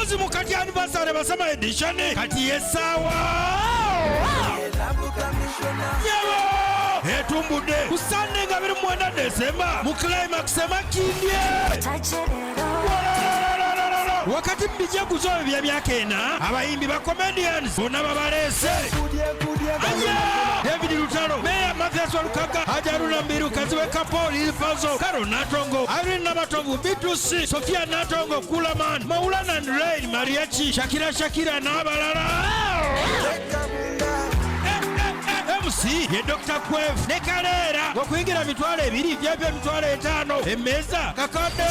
Embuzi mukati anniversary basama edition kati yesawa etumbude kusande nga 29 December mu climax emakindye wakati mbijaguzo bya byakena abayimbi ba comedians bonna babalese David Lutalo Meya Mathias Walukaga Hajaruna Mbiru Kaziwe Kapoli Ilfazo Karo Natongo Irene Namatongo Bitusi Sofia Natongo Kulaman Maulana and Rain Mariachi Shakira Nabalala MC ye Dr. Kwef ne Kalera wakuingira mitwale ebiri byabya mitwale 5 emeza kakade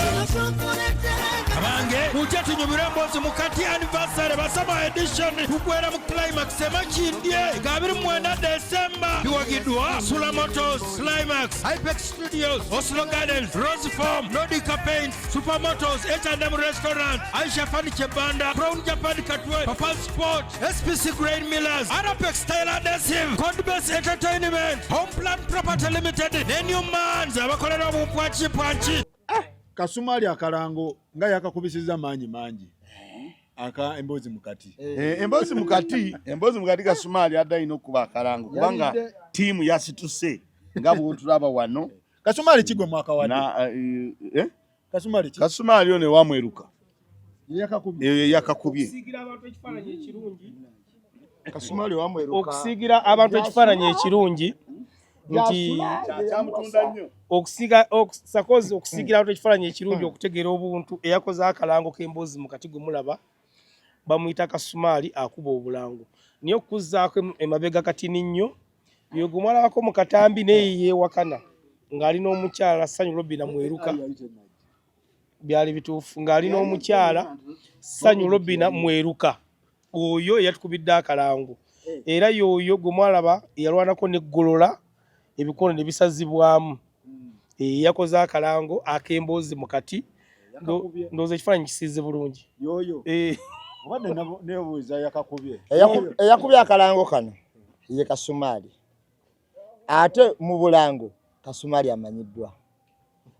abange mujja tunyumire Embuzi mukati anniversary basama edition tukwera mu climax emakindye ga 29 December biwagidwa Sula Motors Climax Hypex Studios Oslo Gardens Rose Farm Nordica Paint Supermotors H&M Restaurant Aisha Furniture Banda Crown Japan Katwe Papa Sport SPC Grain Millers Arapex Style Adhesive Codebase Entertainment Home Plan Property Limited New Man's abakolera mu pwanchi Kasumali akalango nga yakakubisiza manyi aka Embuzi mukati Embuzi mukati Kasumali addaino okuba akalango kubanga tiimu yasituse nga bw'otulaba wano Kasumali kigwe mwaka wadi Kasumali one wamweruka yakakubye okusigira abantu ekifaananyi ekirungi Kasumali wamweruka okusigira abantu ekifaananyi ekirungi nti okusigira abantu ekifaananyi ekirungi okutegeera obuntu eyakoze akalango k'Embuzi mukati gwe mulaba bamuyita Kasumali akuba obulango niyo okuzzaako emabega katini nnyo yogo mwalabako mu katambi naye yeewakana ng'ali n'omukyala Sanyu Robina mweruka byali bituufu ng'ali n'omukyala Sanyu Robina mweruka oyo yatukubidde akalango era yoyo gwe mwalaba yalwanako neggolola ebikono ne bisazibwamu yakoze akalango ak'Embuzi mukati ndowooza ekifaananyi kisiize bulungi yoyo obadde nebuuza yakakubye eyakubye akalango kano ye Kasumali ate mu bulango Kasumali amanyiddwa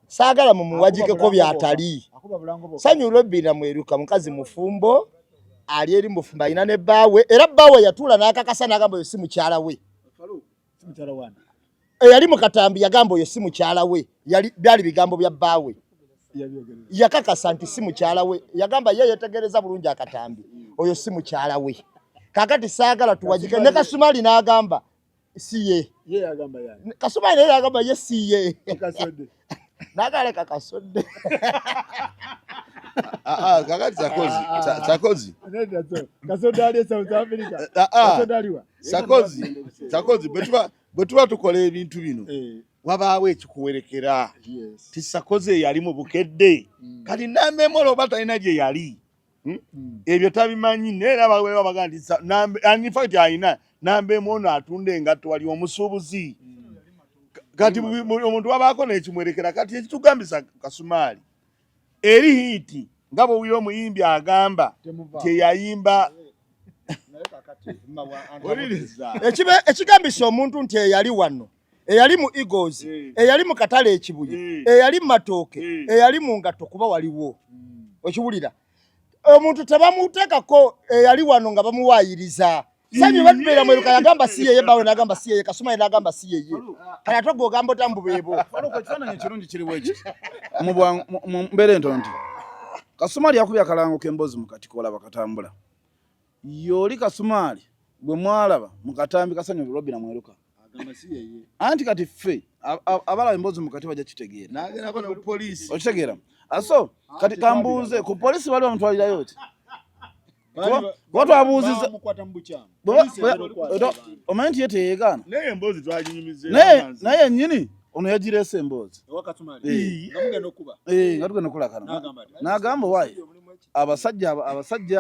saagala mumuwagikeko byatali Sanyu Robina mweruka mukazi mufumbo ali eri mufumbo alina ne bbaawe era bbaawe yatuula n'akakasa n'agamba oyo si mukyala we eyali mu katambi yagamba oyo si mukyala we byali bigambo bya bbaawe yakakasa nti si mukyala we yagamba ye yetegereza bulungi akatambi oyo si mukyala we kakati saagala tuwagike ne Kasumali n'agamba si ye yagamba yani Kasumali naye yagamba ye si ye nagaleka kasodde kakati Sakozi kasodde ali South Africa kasodde aliwa Sakozi bwe tuba tukola ebintu bino wabaawo ekikuwerekera ti Sakozi yali mu bukedde kati nambe mola oba talina gye yali ebyo tabimanyi neera babaga nti in fact alina nambe mono atunda engatto wali omusuubuzi kati omuntu wabaako n'ekimwerekera kati ekitugambisa Kasumali eri hiti nga bwe omuyimbi agamba teyayimba ekigambisa omuntu nti eyali wano eyali mu Eagles eyali mu katale ekibuye eyali mu matooke eyali mu ngatto kuba waliwo okiwulira omuntu tebamuteekako eyali wano nga bamuwaayiriza Sanyu batubera mweruka yagamba si yeye bawe nagamba si yeye Kasumali nagamba si yeye kala togo ogamba tambu bebo faluko kifaananyi ekirungi kiri bweki mu mbeere ntonti Kasumali yakubya akalango k'Embuzi mukati kolaba katambula yoli Kasumali bwe mwalaba mu katambi Sanyu Robina mweruka agamba si yeye anti kati ffe abala Embuzi mukati bajja kitegeera nagerako ne poliisi okitegeera aso kati kambuuze ku poliisi bali bamutwalira yoti watu abuuziza mukwata mbuchamu omanti yete yegana naye Embuzi twaginyumize naye nyini ono yagirese Embuzi Kasumali namugenda okuba nga tugenda okulakana n'agamba wayi abasajja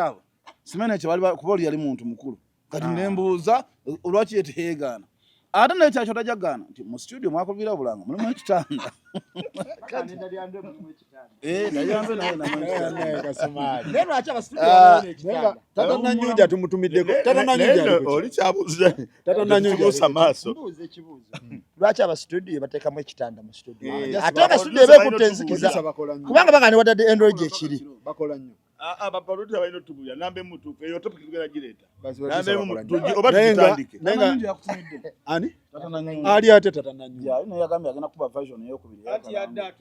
abo simene ekyo bali kuba oli yali muntu mukulu kati nembuuza olwaki yete yegana ate naye kyakyo tajagana nti mu studio mwakubira bulango mulimu ekitanda Kasumali lero acha bastudio ekitanda tata nanyuja tumutumiddeko tata nanyuja oli kyabuuza tata nanyuja maaso mbuuze ekibuuzo lwaki abastudio bateekamu ekitanda mu studio ate abastudio beekutte enzikiza kubanga bagani wadde endrogi ekiri bakola nnyo abapaluti abalina otubuya nambe mutuufu eyo topic tugenda gireta ani ali ate tatananyuma yagambye agenda kuba version eyokubiri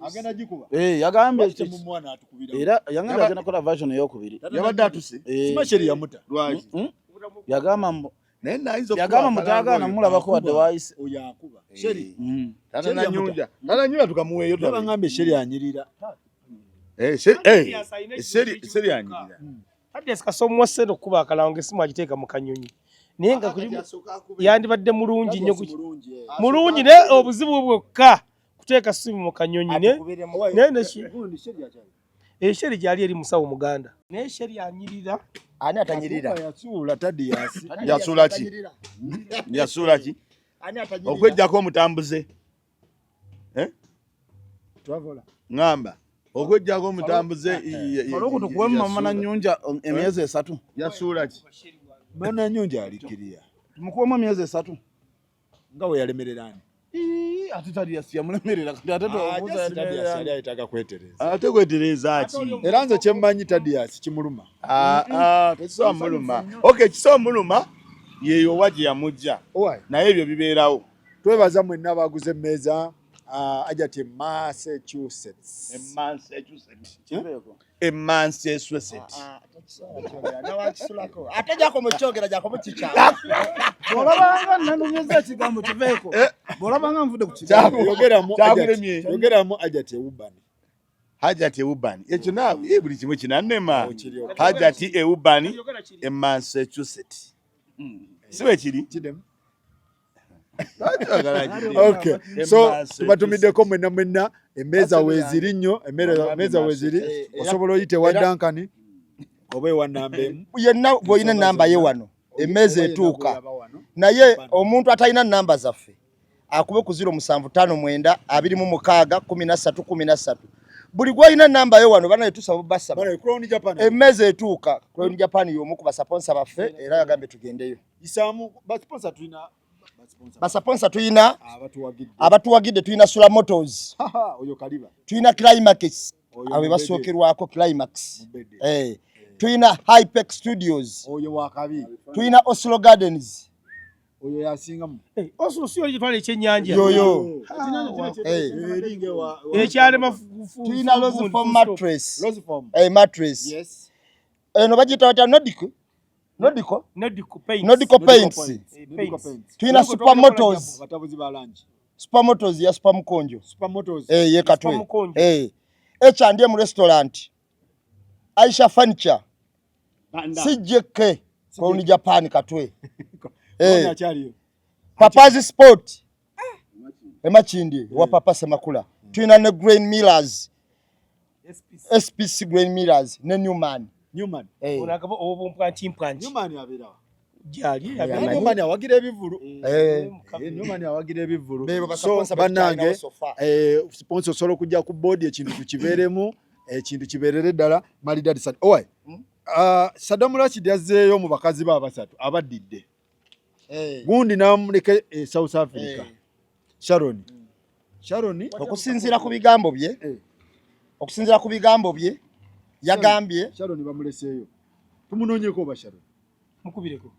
agenda gikuba yagambye mu mwana atukubira era yagambye agenda kukola version eyokubiri yabadde atuse simasheri yamuta lwaki yagamba naye nayinza yagamba mutagana mulabako wadde waayise oyo akuba sheri tatananyunja tukamuweeyo baŋŋambye sheri anyirira seri anyirira Thaddeus Kasomwa ssente okukuba akalango essimu agiteeka mu kanyonyi naye nga yandibadde mulungi nnyo mulungi naye obuzibu bwokka kuteeka ssimu mu kanyonyi naye sheri gyali eri musawo muganda naye sheri anyirira ani atanyirira yasuula Thaddeus yasuula ki okwejjako omutambuze twavola ngamba okwejjako omutambuze olwokutukuwemu mama nanyunja emyezi 3 yasuula ki mana nyunja alikiriya tumukuwemu emyezi 3 nga we yalemererani ate Thaddeus yamulemerera kati ate yali ayitaga kwetereza ate kwetereza ki era nze kyemmanyi Thaddeus kimuluma tekisobola muluma kisobola muluma yeyo wa gye yamugja naye ebyo bibeerawo twebaza mwenna abaguze emmeeza ajati Massachusetts ate jako mukyogera jako mukikyalo bolabanga nanonyeza ekigambo kiveeko bolabanga nvudde ku kigambo yogeramu ajati ewubani hajati ewubani ekyo naawe buli kimu kinannema hajati ewubani Massachusetts siwe kiri okay so tubatumiddeko mwenna emmeeza weeziri nnyo emmeeza weeziri osobola oyite wa Duncan oba ewa namba emu yenna bw'olina namba ye wano emmeeza etuuka naye omuntu atalina namba zaffe akube ku 0759 buli gw'olina namba ye wano banaye tusaba basaba emmeeza etuuka Crown Japan y'omu ku basaponsa baffe era yagambye tugendeyo isaamu basponsor tulina basaponsa tuyina abatuwagidde tuyina Sula Motors oyo kaliba tuyina Climax abo basookerwako Climax tuyina Hypex Studios oyo wakabi tuyina Oslo Gardens oyo yasingamu Oslo sio litwale ekyennyanja yoyo eringe wa ekyale mafufu tuyina Rose Form mattress yes eno bagita wata Nodico Paints tuyina Supermotors batabuzi balanji Supermotors ya Supermukonjo Supermotors ye katwe H&M restaurant Aisha Furniture CJK Crown Japan katwe Papa's Sport Emachindi wa Papa Semakula tuyina ne Grain Millers SPC Grain Millers ne Newman onakaba obumpwanti Newman abera jali Newman awagira ebivulu Newman awagira ebivulu so banange sponsor solo kujja ku board ekintu tukibeeremu ekintu kibeerere ddala malidadi sad Saddam Rashid yazzeeyo mu bakazi ba basatu abaddidde gundi namuleke South Africa Sharon okusinziira ku bigambo bye yagambye Sharon bamuleseeyo tumunoonyeko ba Sharon mukubireko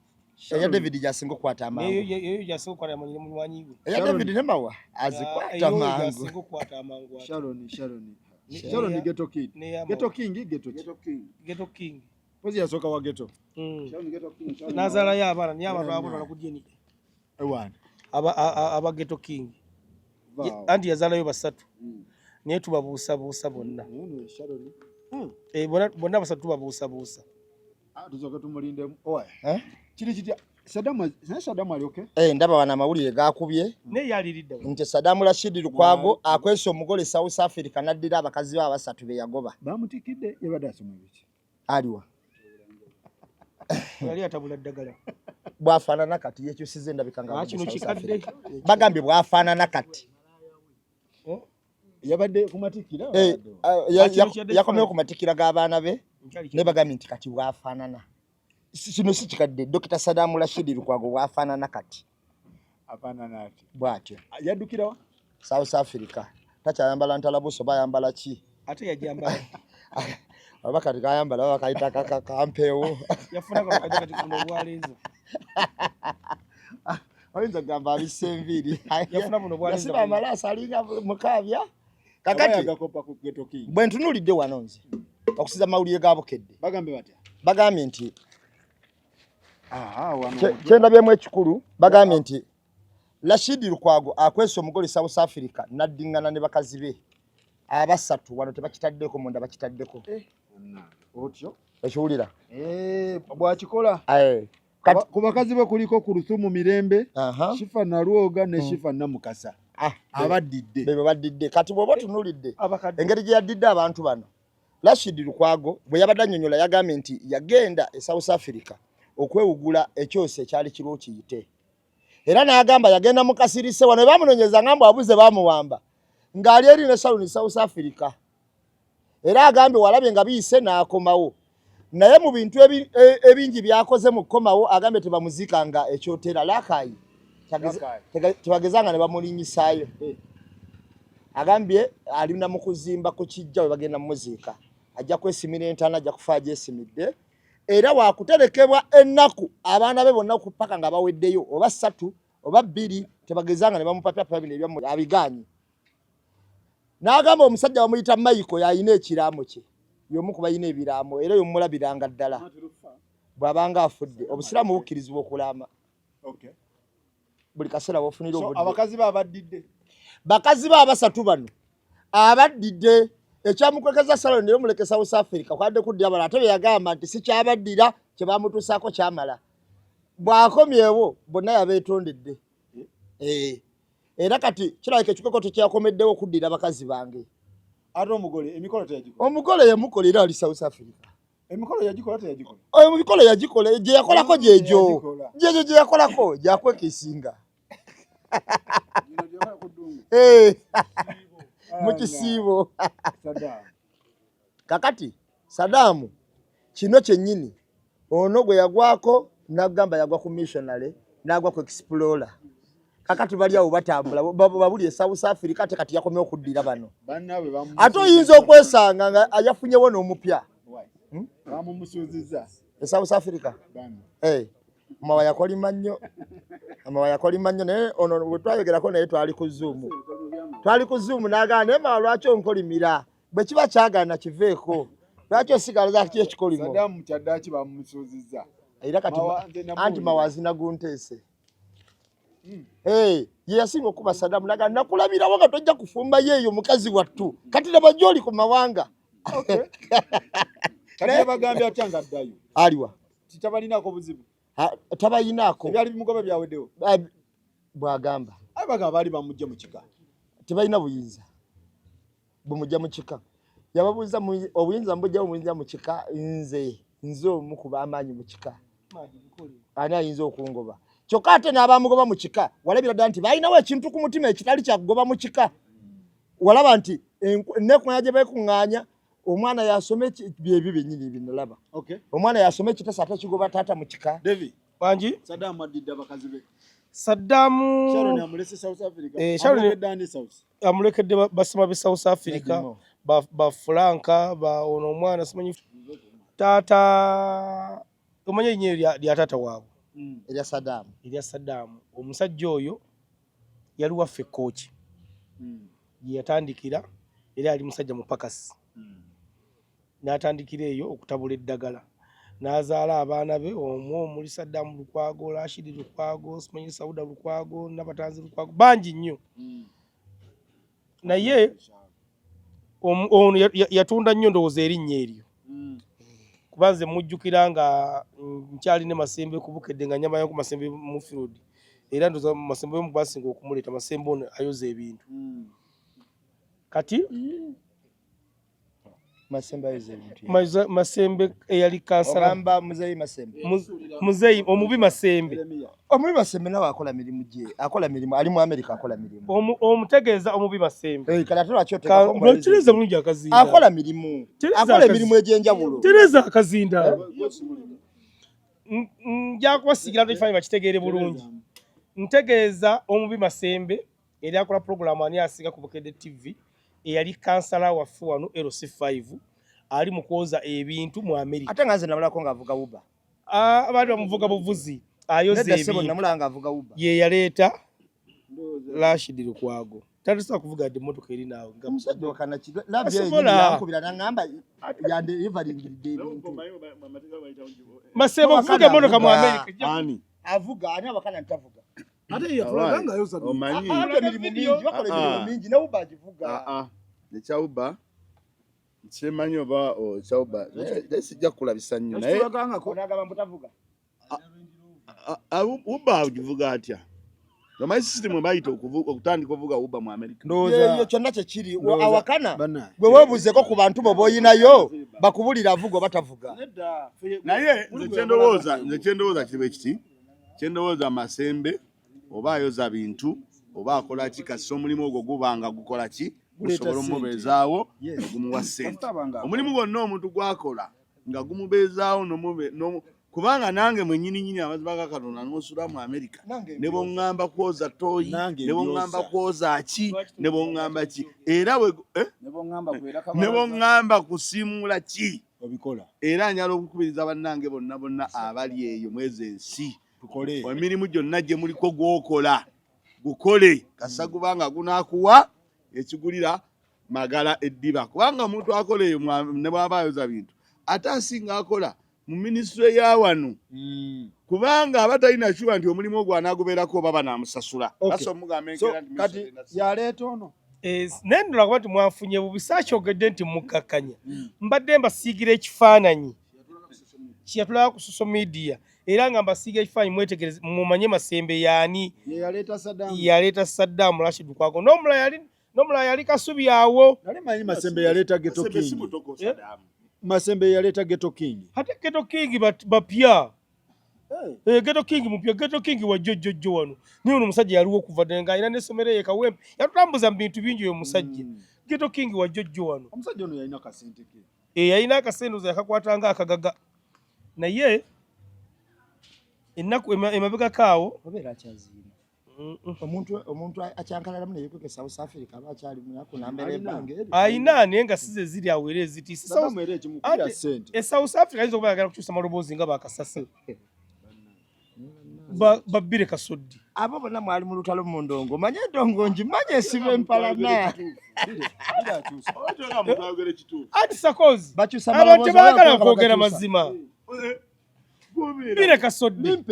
eya David jasinga okukwata amangu eyo jasinga okukwata amangu mulwanyiwe eya David ne mawa azikwata amangu Sharon Ghetto King pozi yasoka wa Ghetto nazala ya abana ni abantu abona kujeni ewana aba Ghetto King andi yazalayo basatu niye tubabuusa bonna bonna basatu tubabuusa tuzoka tumulinde kiri kitya Saddam ali okay ndaba wana amawulire gakubye ne yaliridde nti Saddam Rashid Lukwago akwese omugole South Africa naddira abakazi ba basatu be yagoba bamutikidde yabadde asoma biki aliwa yali atabula ddagala bwafaanana kati yekyusize endabikanga kino kikadde bagambye bwafaanana kati yabadde kumatikira yakomewo kumatikira g'abaana be ne bagambye nti kati bwafaanana kino si kikadde Dr. Saddam Rashid Lukwago bwafaanana kati afaanana ati bw'atyo yaddukirawa South Africa takyayambala ntalabuso bayambala ki ate yajambala abakati kayambala bakayita kampewo yafuna ko kajja kati kuno bwaleza oyinza gamba abisenviri yafuna buno bwaleza yasiba amalasa alinga mukabya kakati bwe ntunulidde wano nze okusiza mawulire ga Bukedde bagambye nti kyendabyemu ekikulu bagambye nti Rashid Lukwago akwese omugole South Africa naddingana ne bakazi be abasatu wano tebakitaddeko munda bakitaddeko otyo ekiwulira bwakikola ku bakazi be kuliko Kurusumu Mirembe Shifa Naluoga ne Shifa Namukasa abaddidde bebe baddidde kati bwoba tunulidde engeri gye yaddidde abantu bano Rashid Lukwago bwe yabadde annyonnyola yagambye nti yagenda e South Africa okwewugula ekyose ekyali kiriwo kiyite era n'agamba yagenda mukasirise wano bamunonyeza ngambo abuze bamuwamba ng'ali eri ne saluni South Africa era agambye walabye nga biyise n'akomawo naye mu bintu ebingi byakoze mu kukomawo agambye tebamuzikanga ekyotera lakayi tebagezanga ne bamulinyisaayo agambye alina mu kuzimba ku kijja we bagenda mumuziika ajja kwesimira entaana ajja kufa agyesimidde era wakuterekebwa ennaku abaana be bonna kupaka nga baweddeyo oba 3 oba 2 tebagezanga ne bamupapya bino ebyamu abiganye n'agamba omusajja bamuyita Michael yayina ekiraamo kye yomu kuba yina ebiraamo era yomulabiranga ddala bw'abanga afudde obusiraamu bukkirizibwa okulama buli kaseera bofunira obudde abakazi babaddidde bakazi ba basatu bano abaddidde ekyamukwekeza salon ne muleke South Africa kwadde kuddira bala ate yagamba nti si kyabaddira kye bamutusaako kyamala bwakomyewo bonna yabeetondedde era kati kirabika ekikoko tekyakomeddewo kuddira bakazi bange ate omugole emikolo teyagikola omugole yamukolera ali South Africa emikolo yagikola teyagikola emikolo yagikola gye yakolako gyejo gye yakolako gyakwekisinga mukisiibo kakati Sadamu kino kyennyini ono gwe yagwako nagamba yagwa ku missionary nagwa ku explorer kakati bali awo batambula babuli South Africa ate kati yakomye okuddira bano ate oyinza okwesanga nga ayafunyewo n'omupya bamumusuuziza South Africa amawaya kolima nnyo naye ono bwe twayogerako naye twali ku Zoom n'agaana naye lwaki onkolimira bwe kiba kyagaana kiveeko lwaki osigala kiki ekikolimo Sadamu kyaddaki bamumusuuziza era kati anti mawazi nagunteese ye yasinga okuba Sadamu naga nakulabirawo nga tojja kufumba yeeyo mukazi wattu kati laba gy'oli ku mawanga kati bagambye atya nga addayo aliwa kitabalinaako buzibu tabayinaako ebyali bimugobe byaweddewo bwagamba bagamba bali bamujja mu kika tebalina buyinza bumujja mu kika yababuuza obuyinza mbujja mu kika nze omu ku b'amaanyi mu kika ani ayinza okungoba kyokka ate n'abamugoba mu kika walabira ddala nti balinawo ekintu ku mutima ekitali kyakugoba mu kika walaba nti enneekuŋŋaanya gye beekuŋŋaanya omwana yasome byebyo byennyini binalaba omwana yasome ekitasa ate kigoba taata mu kika wangi Sadamu addidde abakazi be Sadamu Sharon amulese South Africa amulekedde basema be South Africa ba Franka ba ono omwana simanyi taata omanyi nnyo lya taata waabwe erya Sadamu omusajja oyo yali waffe kooki gye yatandikira era yali musajja mupakasi n'atandikira eyo okutabula eddagala n'azaala abaana be omwo omuli Sadamu Lukwago Rashid Lukwago simanyi Sauda Lukwago n'abatanzi Lukwago bangi nnyo naye ono yatunda nnyo ndowooza erinnya eryo kuba nze mujjukira nga nkyali ne Masembe ku Bukedde nga nyama yo ku Masembe mu field era ndoza Masembe mu basinga okumuleta Masembe ono ayoza ebintu kati Masembe eyali kansala muzeyi omubi Masembe nawe akola mirimu gye akola mirimu ali mu America akola mirimu omutegeeza omubi Masembe kati lwaki oteekako Tereza bulungi akazinda akola mirimu egyenjawulo Tereza akazinda nja kubasigira tukifaanyi bakitegeere bulungi ntegeeza omubi Masembe eri akola programu ani asinga ku Bukedde TV eyali kansala waffe wano LC5 ali mu kwoza ebintu mu America. Ate ngaze namulako ng'avuga Uber. Abantu bamuvuga buvuzi ayoze ebintu. Namulanga avuga Uber. Ye yaleeta Rashid Lukwago. Tatisa kuvuga de motoka eri nawe nga musajja wakana kigo labye yankubira nangamba yande evalingiridde ebintu. Masebo kuvuga motoka mu America. Ani avuga ani abakana ntavuga. Ate yatulanga yoza omanyi emirimu mingi bakola emirimu mingi ne Uber agivuga. Ne Chauba Chimanyi oba Chauba sijja kulabisa nnyo naye onagamba mbutavuga. Uber agivuga atya? Nomanyi system bayita okutandika okuvuga Uber mu America. Ndoza kyonna kye kiri awakana gwe weebuzeko ku bantu bo boyinayo bakubulira avuga batavuga. Naye nze kyendowooza kibe kiti kyendowooza Masembe oba ayoza bintu oba akola ki kasi omulimu ogwo gubanga gukola ki gusobola omubeezaawo gumuwa ssente. Omulimu gwonna omuntu gwakola nga gumubeezaawo kubanga nange mwennyini amazima ga Katonda n'osula mu America ne bongamba kwoza toyi ne bongamba kwoza ki ne bongamba ki era ne bongamba kusimula ki obikola era nyalo okukubiriza bannange bonna abali eyo mwezi ensi tukole emirimu gyonna gye muliko gwokola gukole kasagubanga gunakuwa ekigulira magala eddiba kubanga omuntu akola eyo ne bw'abayoza bintu ate asinga akola mu ministry ya wano kubanga abatalina shuwa nti omulimu ogwo anaagubeerako baba namusasula baso mugambengera nti kati yaleeta ono nendula kuba nti mwafunye bubisaaki ogedde nti mukkakanya mbadde mbasiigira ekifaananyi kiyatulaba ku social media era nga mbasiiga ekifaananyi mwetegereze mumanye Masembe yaani yaleeta Saddam Rashid Lukwago n'omulala yali Kasubi awo. Nali manyi Masembe yaleeta Ghetto King. Masembe yaleeta Ghetto King. Ate Ghetto King bapya. Ghetto King mupya, Ghetto King wa jojjo wano. Niyo omusajja yaliwo okuva denga ina n'essomero ye Kawempe. Yatutambuza mu bintu bingi oyo omusajja. Ghetto King wa jojjo wano. Omusajja ono yalina kasente ke. Yalina akasente yakakwatanga akagaga. Naye ennaku emabega kaawo obeera akyazina. Omuntu acyankalalamu ne yekuke South Africa aba akyali munaku nambere ebange. Ayina naye nga size ziri awere ezitiisa. South Africa ayinza okuba ayagala kukyusa amaloboozi nga bakasase. Babbire Kasoddi. Abo bonna mwali mu lutalo mu ndongo. Manye ndongo ngimanye esibe empalana. Ati Sakozi. Abantu baagala kwogera mazima. Bire Kasoddi.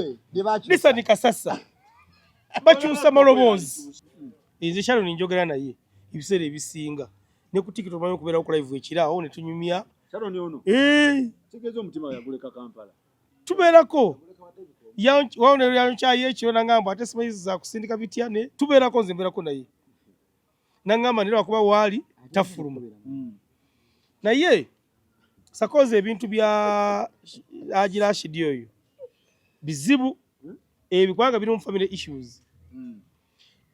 Lisa ni Kasasa. Bakyusa amaloboozi. Nze Sharon njogera naye ebiseera ebisinga ne ku TikTok omanyi okubeera ku live ekiraawo ne tunyumya Sharon ono tegeeza omutima yaguleka Kampala tubeerako yankyayo ekiro nangamba ate simanyizi za kusindika bitya ne tubeerako nze mbeerako naye nangamba nera wakuba waali tafuluma naye Sakozi ebintu bya Haji Rashid oyo bizibu ebikwanga biri mu family issues.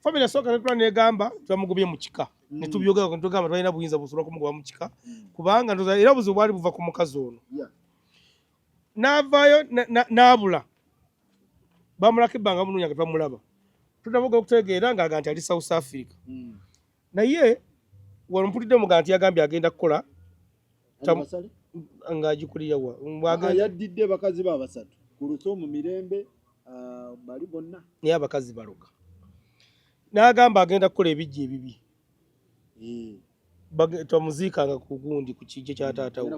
Family soka netwa negamba twamugubye mu kika ne tubyogera ko ntugamba twalina buyinza busula kumugoba mu kika kubanga ndoza era buzibu bwali buva ku mukazi ono navayo nabula bamulaka ebbanga mununya nga twamulaba tutaboga okutegeera nga aganti ali South Africa naye wampulidde mu ganti yagambye agenda kukola nga agikulira wa yaddidde bakazi ba basatu ku luso mu mirembe bali bonna naye abakazi baloga n'agamba agenda kukola ebijja ebibi twamuziikanga ku gundi ku kijje kya taatawo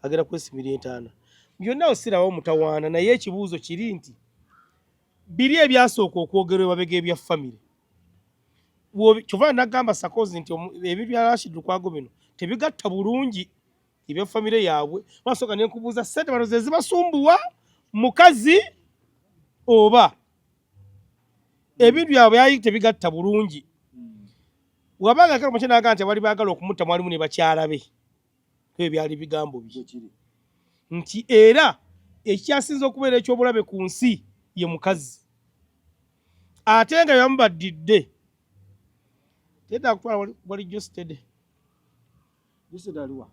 agenda kwesimira entaana byonna osirawo mutawaana naye ekibuuzo kiri nti biri ebyasooka okwogerwa babega ebya famire kyova nagamba Sakozi nti ebintu bya Rashid Lukwago bino tebigatta bulungi ebya famire yaabwe basooka nenkubuuza ssente bano ze zibasumbuwa mukazi oba ebintu byabwe yayi tebigatta bulungi wabanga kale mukina agante bali baagala okumutta mwalimu ne bakyala be ebyo byali bigambo bikiri nti era ekyasinza okubeera ekyobulabe ku nsi ye mukazi ate nga yamubaddidde teda kutwala wali justed aliwa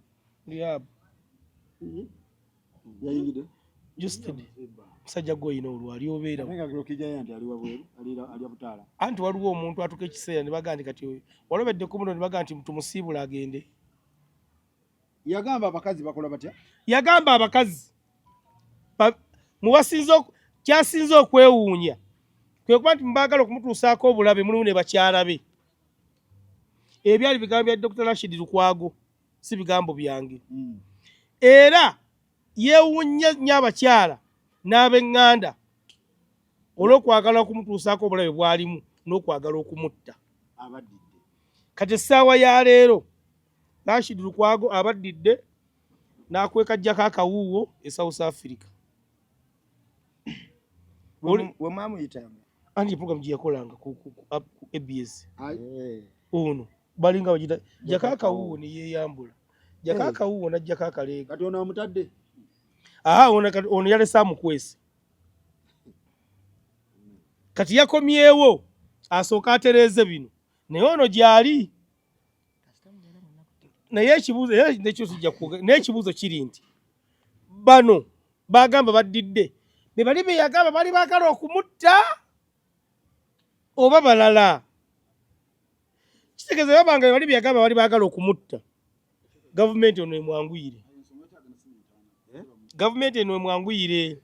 yayingide justed musajja gwoyina olwali obeera anti waliwo omuntu atuka ekiseera ne baga nti kati walobedde kumuno ne baga nti tumusiibula agende Yagamba abakazi bakola batya? Yagamba abakazi mubasinzo kyasinze okwewuunya kwe kuba nti mbaagala okumutuusaako obulabe mulimu ne bakyala be. Ebyali bigambo bya Dr. Rashid Lukwago si bigambo byange. Era yeewuunya nnyo abakyala n'ab'eŋŋanda olw'okwagala okumutuusaako obulabe bwalimu n'okwagala okumutta. Kati essaawa ya leero Rashid Lukwago abaddidde n'akweka jjako akawuuwo e South Africa. we mwamuyitanga Anti program gye yakolanga ku ABS. Ono balinga bagita jjako akawuuwo ne yeeyambula. Jjako akawuuwo n'ajjako akaleega. Kati ono amutadde? Ono yalese amukwese. Kati yakomyewo asooka atereeze bino. Naye ono gy'ali. Naye ekibuuzo kiri nti bano bagamba baddidde be bali be yagamba bali baagala okumutta oba balala. Kitegeeza babanga bali be yagamba bali baagala okumutta. Gavumenti ono emwanguyire. Gavumenti eno emwanguyire.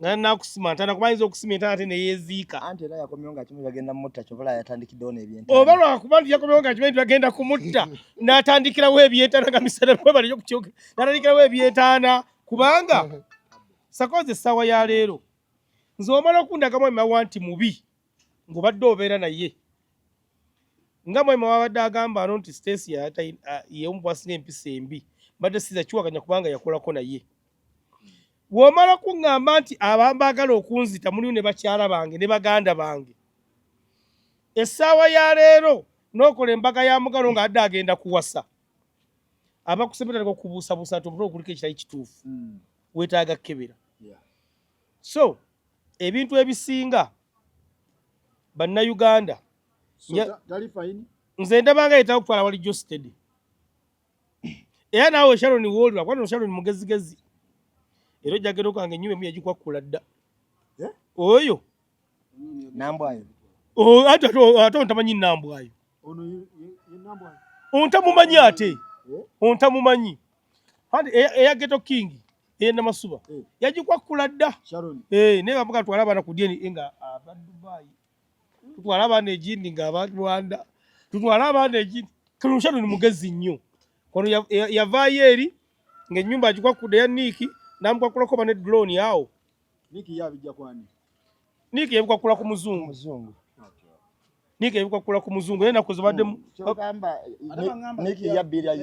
Nakusimantana kubayinza okusimantana ate neyeziika. Anti era yakomyewo nga kimu bagenda mutta kyobala yatandikiddewo n'ebyentana. Oba lwakuba nti yakomyewo nga kimu bagenda kumutta n'atandikirawo ebyentana nga misana bwe bali okukyoka n'atandikirawo ebyentana kubanga sakoze essaawa ya leero nze omala okundagamu emawa nti mubi ng'obadde obeera naye nga mwema wabadde agamba ano nti Stacy yeomubwasinga empisa embi badde siza kiwakanya kubanga yakolako naye. Womala kuŋŋamba nti abambaagala okunzita mulimu ne bakyala bange ne baganda bange. Essaawa ya leero n'okola embaga ya mugalo ng'adde agenda kuwasa. Abakusembera okubuusabuusa nti obutwa okuliko ekitali kituufu. Weetaaga kkebera. So ebintu ebisinga bannayuganda nze ndabanga yetaaga okutwala wali Josted. Era naawe Sharon woolwa kwano Sharon mugezigezi. Era ojjagera okwange ennyumba emu yagikwakkula dda. Oyo Nambwayo. Ate ontamanyi Nambwayo. Ontamumanyi ate. Ontamumanyi. Kandi eya Ghetto King Namasuba yagikwakkula dda. Naye bavuga twala abaana ku dyeni nga aba Dubai. Tutwala abaana egindi nga aba Rwanda. Tutwala abaana egindi. Kano Sharon mugezi nnyo. Kono yavaayo eri ng'ennyumba agikwakkudde ya Niiki namukwakulako bane drone yao. Niiki yabijja kwani? Niiki yabikwakkula ku muzungu. Niiki yabikwakkula ku muzungu era nakoze badde kyogamba Niiki yabbira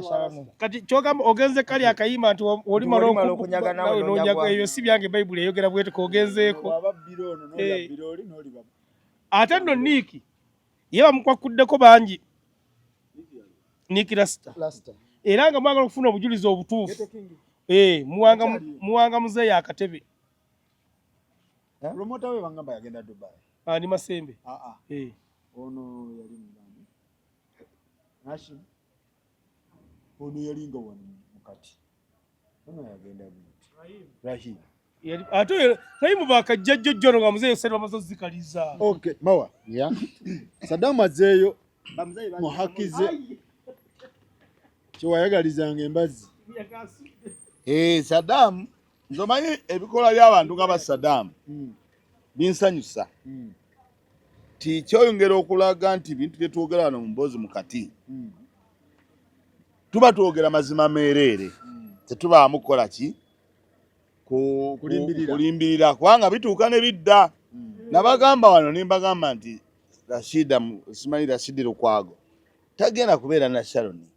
Sharon. Kati kyogamba ogenze kali akayima nti oli malo okunyaga nawe n'onyaga eyo si byange Bible eyogera bwete ko ogenzeeko. Ababbira ono n'oyabbira oli n'oli baba. Ate nno Niiki ye bamukwakuddeko bangi. Niiki Rasta. Era nga mwagala okufuna obujulizi obutuufu. Muwanga muzeeyo akatebe. Promota we bangamba yagenda Dubai. Ni Masembe. Ono yali mugani. Nashim. Ono yali nga wano mukati. Ono yagenda Rahim. Ate Rahim bakajjajjojjono nga muzeeyo seri bamaze ozzikaliza. Okay, Mawa. Saddam azeeyo muhakize kyewayagalizanga embazzi. Saddam nzomanyi ebikola by'abantu nga ba Saddam binsanyusa. Ti kyoyongera okulaga nti bintu bye twogera wano mu mboozi mukati tuba twogera mazima meereere tetubaamu kukola ki kulimbirira kubanga bituuka ne bidda. Nabagamba wano ne mbagamba nti simanyi Rashid Lukwago tagenda kubeera na Sharon.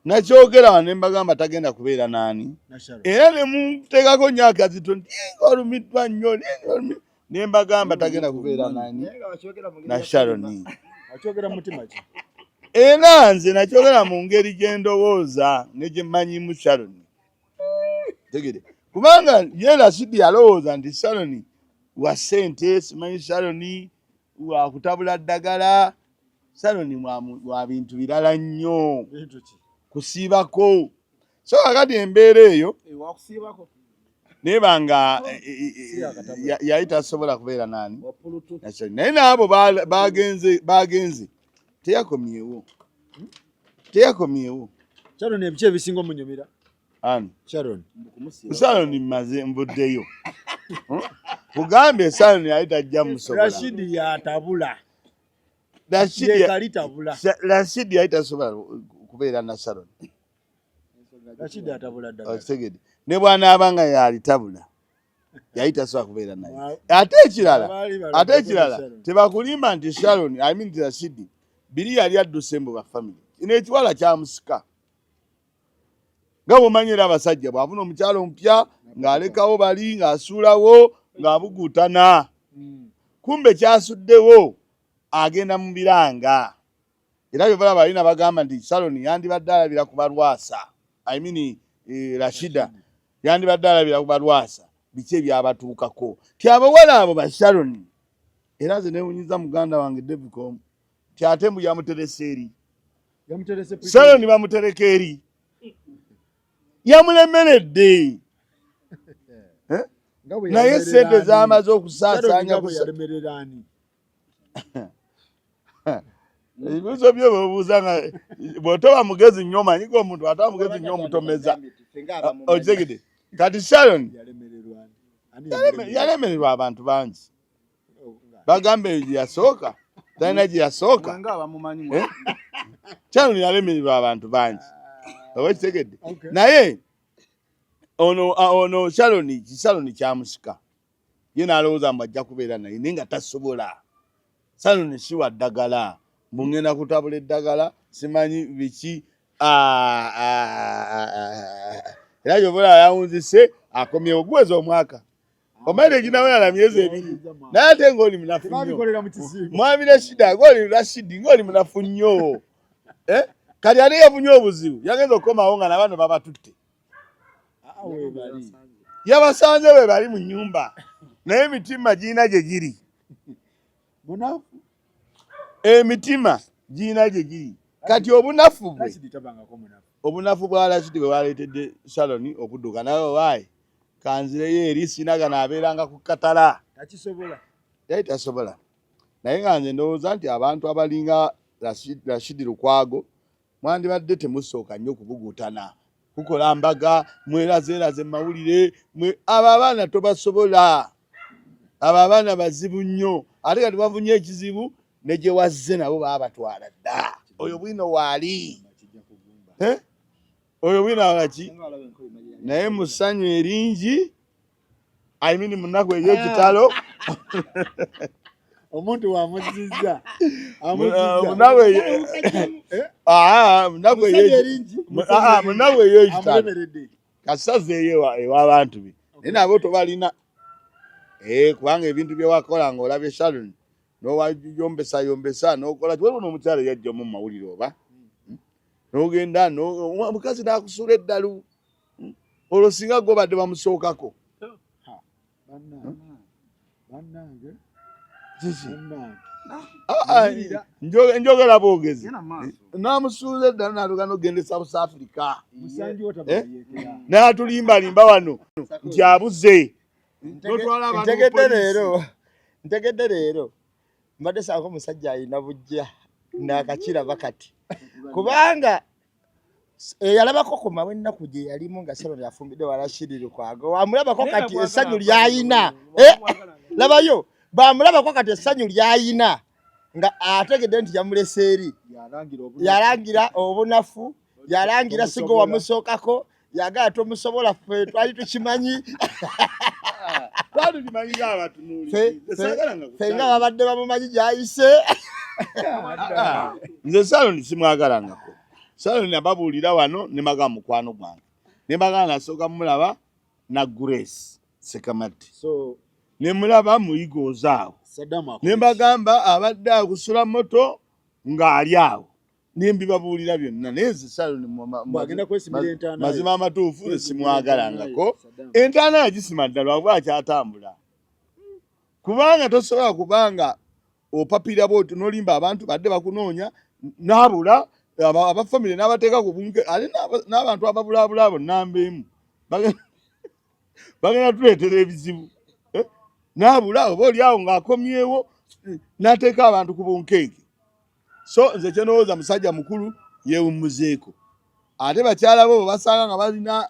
Nakyogera wano ne mbagamba tagenda kubeera nani. Era ne muteekako nnyo akazito nti olumiddwa nnyo ne mbagamba tagenda kubeera nani na Sharon. Akyogera mu mutima ki? Era nze nakyogera mu ngeri gye ndowooza ne gye mmanyimu Sharon. Tegere kubanga ye Rashid yalowooza nti Sharon wa ssente, simanyi Sharon wa kutabula ddagala, Sharon wa bintu birala nnyo. Kusiibako. So kakati embeera eyo nebanga yali tasobola kubeera nani. Naye n'abo bagenze teyakomyewo. teyakomyewo. Sharon ebice bisingo munyumira. Ani Sharon. Sharon mmaze mvuddeyo. Kugambe Sharon yayita ajja musobola. Rashidi yatabula. Rashidi yayita sobola kubeera na Sharon. Rashidi yatabula ddala. Otegedde. Ne bwana abanga yalitabula. Yayita sobola kubeera naye. Ate ekirala tebakulimba nti Sharon, I mean Rashidi, biri yali adduse mu bafamily. Kino ekiwala kyamusika. Nga bw'omanyira abasajja bw'afuna omukyalo omupya ng'alekawo bali ng'asuulawo ng'abugutana. Kumbe kyasuddewo agenda mu biranga. Era byo balaba balina bagamba nti Sharon yandibadde alabira ku balwasa. I mean Rashida yandibadde alabira ku balwasa. Biki ebyabatuukako. Ti abawala abo ba Sharon. Era nze neewunyiza muganda wange Devcom. Ti ate mbu yamuteresa eri. Sharon bamutereka eri. Yamulemeredde. Naye sente zamaze okusaasaanya ebibuuzo byo bwebuuza nga bw'otoba mugezi nnyo omanyiko omuntu ataba mugezi nnyo omutomeza. Okitegedde. Kati Sharon yalemererwa abantu bangi. Bagambe gye yasooka talina gye yasooka. Sharon yalemererwa abantu bangi. Okitegedde. Naye ono Sharon kyamusika. Ye n'alowooza mbu ajja kubeera naye naye nga tasobola. Sharon si wa ddagala. Mungenda kutabula eddagala simanyi biki. Era gy'obola yawunzise akomyewo guweza omwaka. Omaire ginawera myezi 2. Naye ate ng'oli munafu nnyo. Mwami Rashida ng'oli Rashidi ng'oli munafu nnyo. Kati ate yafunye obuzibu yagenza okukomawo nga nabano babatutte. Yabasanze we bali mu nnyumba. Naye emitima giina gye giri. Emitima giina gye giri. Kati obunafu bwa Rashidi bwe bwaleetedde Sharon okudduka nawe waayi kanzireyo eri sinaga n'abeeranga ku katala. Yali tasobola. Naye nga nze ndowooza nti abantu abalinga Rashidi Lukwago mwandibadde temusooka nnyo okubugutana. Kukola mbaga mwerazeeraze mawulire abo abaana tobasobola. Abo abaana bazibu nnyo. Ate kati bafunye ekizibu ne gye wazze nabo baabatwala dda. Oyo bwino waali. Oyo bwino waki. Naye mu ssanyu eringi I mean mu nnaku ey'ekitalo omuntu wamuzizza. Munaku ey'ekitalo kasazeeyo ew'abantu be. Naye nabo tobalina. Kubanga ebintu bye wakola ng'olabye Sharon n'owayombesa n'okola kiwe luno omukyala yajjamu mu mawulire oba. N'ogenda omukazi n'akusuula eddalu. Olwo singa go badde bamusookako. Njogera boogezi. N'amusuuza eddalu n'atuuka n'ogenda e South Africa. N'atulimbalimba wano nti abuze. Ntegedde leero mbadde saako omusajja alina bujja n'akakiraba kati kubanga yalabako ku mawe ennaku gye yalimu nga Sharon yafumbidde wa Rashidi Lukwago wamulabako kati essanyu ly'ayina. Labayo bamulabako kati essanyu ly'ayina nga ategedde nti yamulese eri. Yalangira obunafu, yalangira sigo wamusookako, yagala tomusobola ffe twali tukimanyi. Fenga babadde bamumanyi gy'ayise. Nze Sharon simwagalangako. Sharon ababuulira wano ne bagamba mukwano gwange. Ne bagamba nasooka mulaba na Grace Sekamati. Ne mulaba Muyigoza awo. Ne bagamba abadde akusula moto ng'ali awo. Ne mbibabuulira byonna. Naye nze Sharon mazima amatuufu simwagalangako. Entaana yagisima ddala wabula akyatambula. Kubanga tosobola kubanga opapira bw'otyo n'olimba abantu badde bakunoonya n'abula abafamile n'abateeka ku bunke ali n'abantu ababulaabula abo nnamba emu bagenda tuleetera ebizibu. N'abula oba oli awo ng'akomyewo n'ateeka abantu ku bunkenke. So nze kye ndowooza musajja mukulu yeewummuzeeko ate bakyala bo basanga nga balina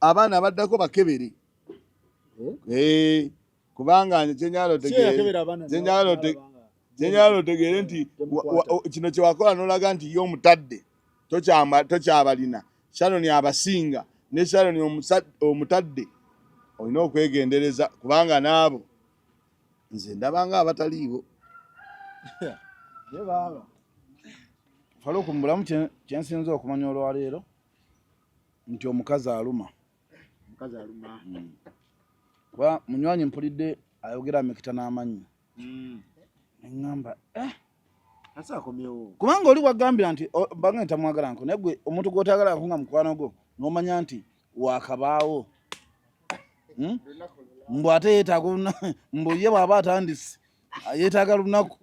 abaana baddako bakebere kubanga kyenyalo otegeere nti kino kyewakola n'olaga nti ye omutadde tokyabalina Sharon abasinga ne Sharon omutadde olina okwegendereza kubanga naabo nze ndabanga abataliibo Faluku mbulamu kyensinza okumanya olwaleero nti omukazi aluma kuba munywanyi mpulidde ayogera amekita n'amannya eŋŋamba kubanga oli wagambira nti mbanga ntamwagala nko naye gwe omuntu gw'otayagala nko nga mukwano gwo n'omanya nti wakabaawo mbu ate yeetaaga mbu ye bw'aba atandise yeetaaga lunaku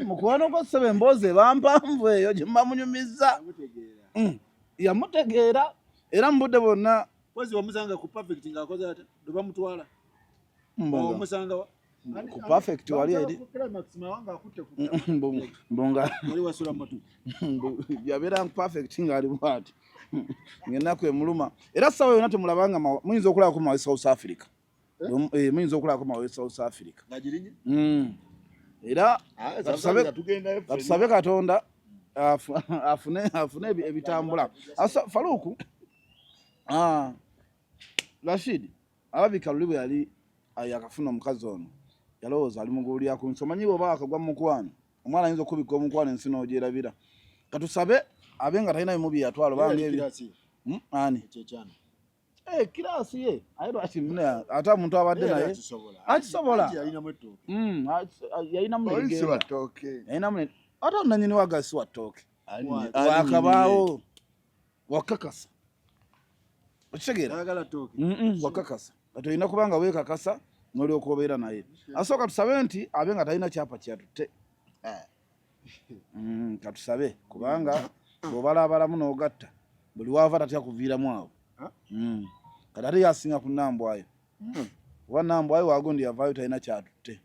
mukwano gwo ssebe emboozi ebampanvu eyo gye mbamunyumizza yamutegeera era mu budde bwonna ku perfect wali eri yabeera perfect ng'ali bwati ng'ennaku emuluma era ssaawa yonna temulabanga muyinza okulabako mawe South Africa muyinza okulabako mawe South Africa era katusabe Katonda afune ebitambula Faluku Rashid alabika luli bwe yali yakafuna omukazi ono yalowooza ali muguulya ku nsi omanyi bw'oba akagwa mu mukwano omwana ayinza okubikka omukwano ensi n'ogyerabira katusabe abe nga talina bimu bye yatwala obanga ani kiraasi ye aye lwaki ate omuntu abadde naye akisobola yalinamu ate onanyini wagasi wa ttooke wakabaawo wakakasa okitegeera wakakasa kati olina kubanga weekakasa n'olyoka obeera naye asooka tusabe nti abe nga talina kyapa kyatutte katusabe kubanga bw'obalaabalamu n'ogatta buli waava tatya kuviiramu awo kati ate yasinga ku Nambwayo oba Nambwayo wagundi yavaayo talina kyatutte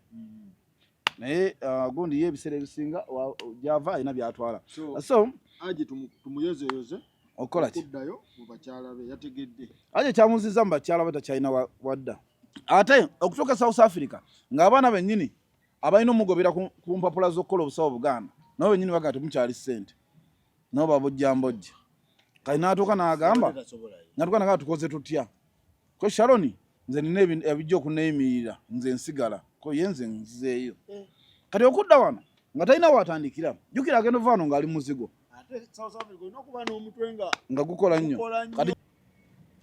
naye gundi ye ebiseera ebisinga gyava alina byatwala so tumuyozeyoze okola ki okuddayo mu bakyala be yategedde aje kyamuzizza mu bakyala be takyalina wadda ate okutuuka South Africa ng'abaana bennyini abalina omugobera ku mpapula z'okukola obusawo Buganda nabo bennyini bagaa temukyali ssente nabo babujjambojja kali n'atuuka n'agamba tukoze tutya ko Sharon nze nina ebijja okunneeyimirira nze nsigala ko ye nze nzizeeyo kati okudda wano nga talina watandikira jjukira agenda ovaano ng'ali muzigo nga gukola nnyo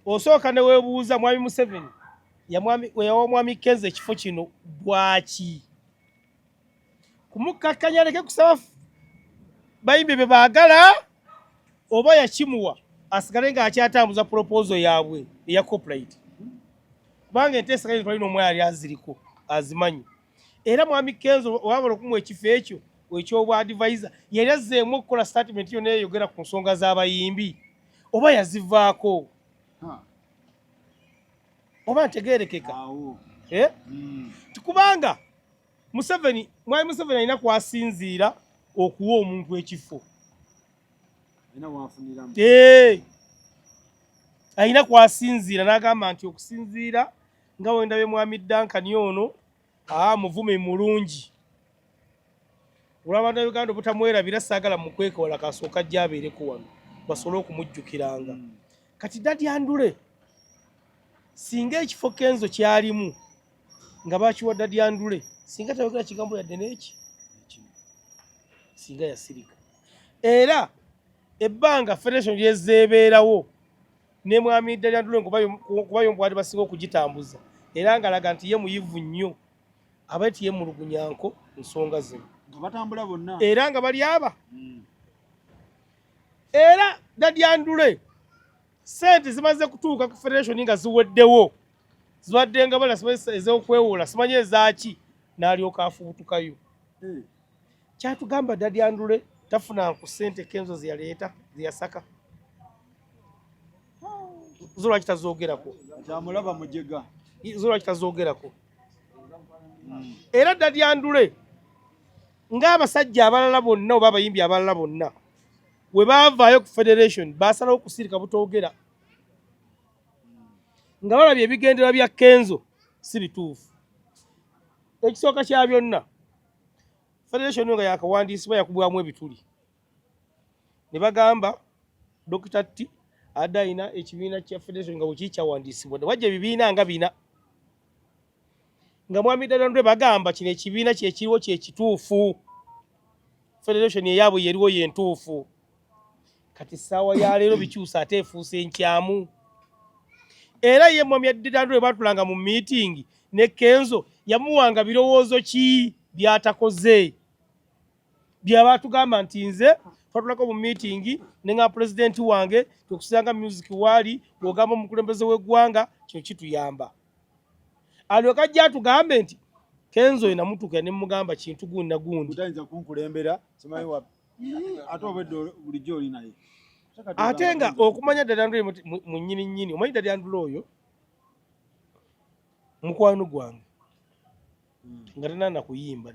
osooka ne weebuuza mwami Museveni yawa mwami Kenzo ekifo kino bwaki kumukakkanya leke kusaba bayimbi be baagala oba yakimuwa asigale ng'akyatambuza proposal yaabwe eya corporate kubanga enteesaganya twalina omwe yali aziriko azimanyi era mwami Kenzo wabala okumuwa ekifo ekyo ekyobwa advisor yali azzeemu okukola statement yonna eyogera ku nsonga z'abayimbi oba yazivaako oba ntegeerekeka tikubanga mwami Museveni alina kwasinziira okuwa omuntu ekifo alina kwasinziira n'agamba nti okusinziira nga wendabe mwami Duncan ono muvume mulungi olw'abantu Uganda obutamwerabira saagala mu kwekola kasooka ajja abeereko wano basobole okumujjukiranga kati Daddy Andule singa ekifo Kenzo kyalimu nga bakiwa Daddy Andule singa tayogera kigambo yadde n'eki singa yasirika era ebbanga federation lyezeebeerawo ne mwami Daddy Andule kubayo mbwadi basinga okugitambuza era ng'alaga nti ye muyivu nnyo aba ti ye mulugunyanko nsonga zino batambula bonna era nga bali aba era Daddy Andule sente zimaze kutuuka ku federation nga ziweddewo ziwadde nga bala ez'okwewola simanyi ezaaki n'alyoka afubutukayo kyatugamba Daddy Andule tafuna ku sente Kenzo zeyaleeta zeyasaka zola kitazoogerako kyamulaba mujega zola kitazoogerako era Daddy Andule ng'abasajja abalala bonna oba abayimbi abalala bonna we baavaayo ku federation baasalawo kusirika butoogera nga balabye ebigendera bya Kenzo si bituufu. Ekisooka kya byonna federation nga yakawandiisibwa yakubwamu ebituli ne bagamba Dr. T adaina ekibiina kya federation nga bwe kyawandiisibwa wajja ebibiina nga bina nga Mwami Dadandule bagamba kino ekibiina kyekiriwo kyekituufu federation eyaabwe yeriwo yentuufu kati ssaawa ya leero bikyusa ate efuuse enkyamu era ye Mwami Dadandule batulanga mu meeting ne Kenzo yamuwanga birowoozo ki byatakoze byaba tugamba nti nze twatulako mu meeting ne nga president wange tukusanga music wali bwogamba omukulembeze w'eggwanga kino kituyamba alyoka ajja tugambe nti Kenzo enamutuka ne mugamba kintu gundi na gundi utayinza kunkulembera simanyi wapi ate obedde bulijjo oli naye ate nga okumanya Dadandule mu nnyini omanyi Dadandule oyo mukwano gwange nga tenana kuyimba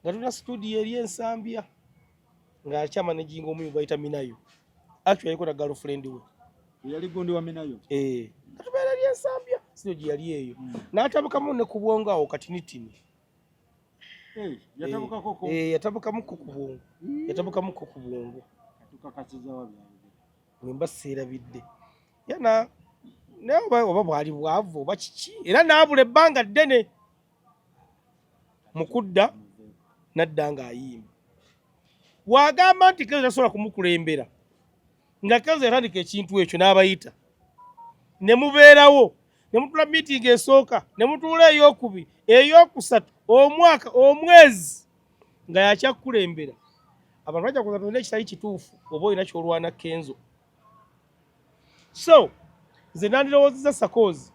nga tuna studio eri ensambya nga akyama nejinga omuyi bayita Minayo actually yaliko na girlfriend we yali gundi wa Minayo katubeera eri ensambya sio gye yali eyo n'atabukamu ne ku bwongo awo katinitini yatabukamu ku bwongo yatabukamu ku bwongo tukakasiza wabyange mwemba seerabidde yana naye oba bwali bwavu oba kiki era n'abula ebbanga ddene mukudda nadda ng'ayimba wagamba nti Kenzo tasobola kumukulembera nga Kenzo yatandika ekintu ekyo n'abayita ne mubeerawo ne mutula meeting esooka ne mutuula ey'okubiri ey'okusatu omwaka omwezi nga yakyakulembera abantu bajja kuza tulina ekitali kituufu oba olina kyolwana Kenzo so nze nandirowoozeza Sakozi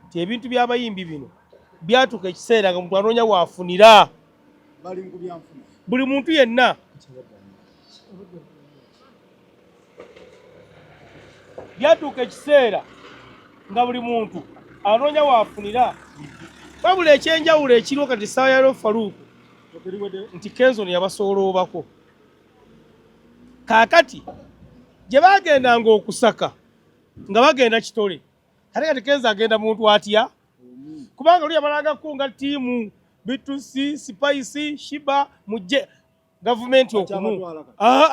ti ebintu by'abayimbi bino byatuuka ekiseera nga muntu anoonya waafunira buli muntu yenna byatuuka ekiseera nga buli muntu anoonya waafunira wabula ekyenjawulo ekiriwo kati ssaawa ya Faruku nti Kenzo ne yabasooloobako kaakati gye bagendanga okusaka nga bagenda kitole ate kati Kenzo agenda muntu atya kubanga oli yamalanga kunga ttiimu Bitusi Spice Shiba mujje gavumenti okumu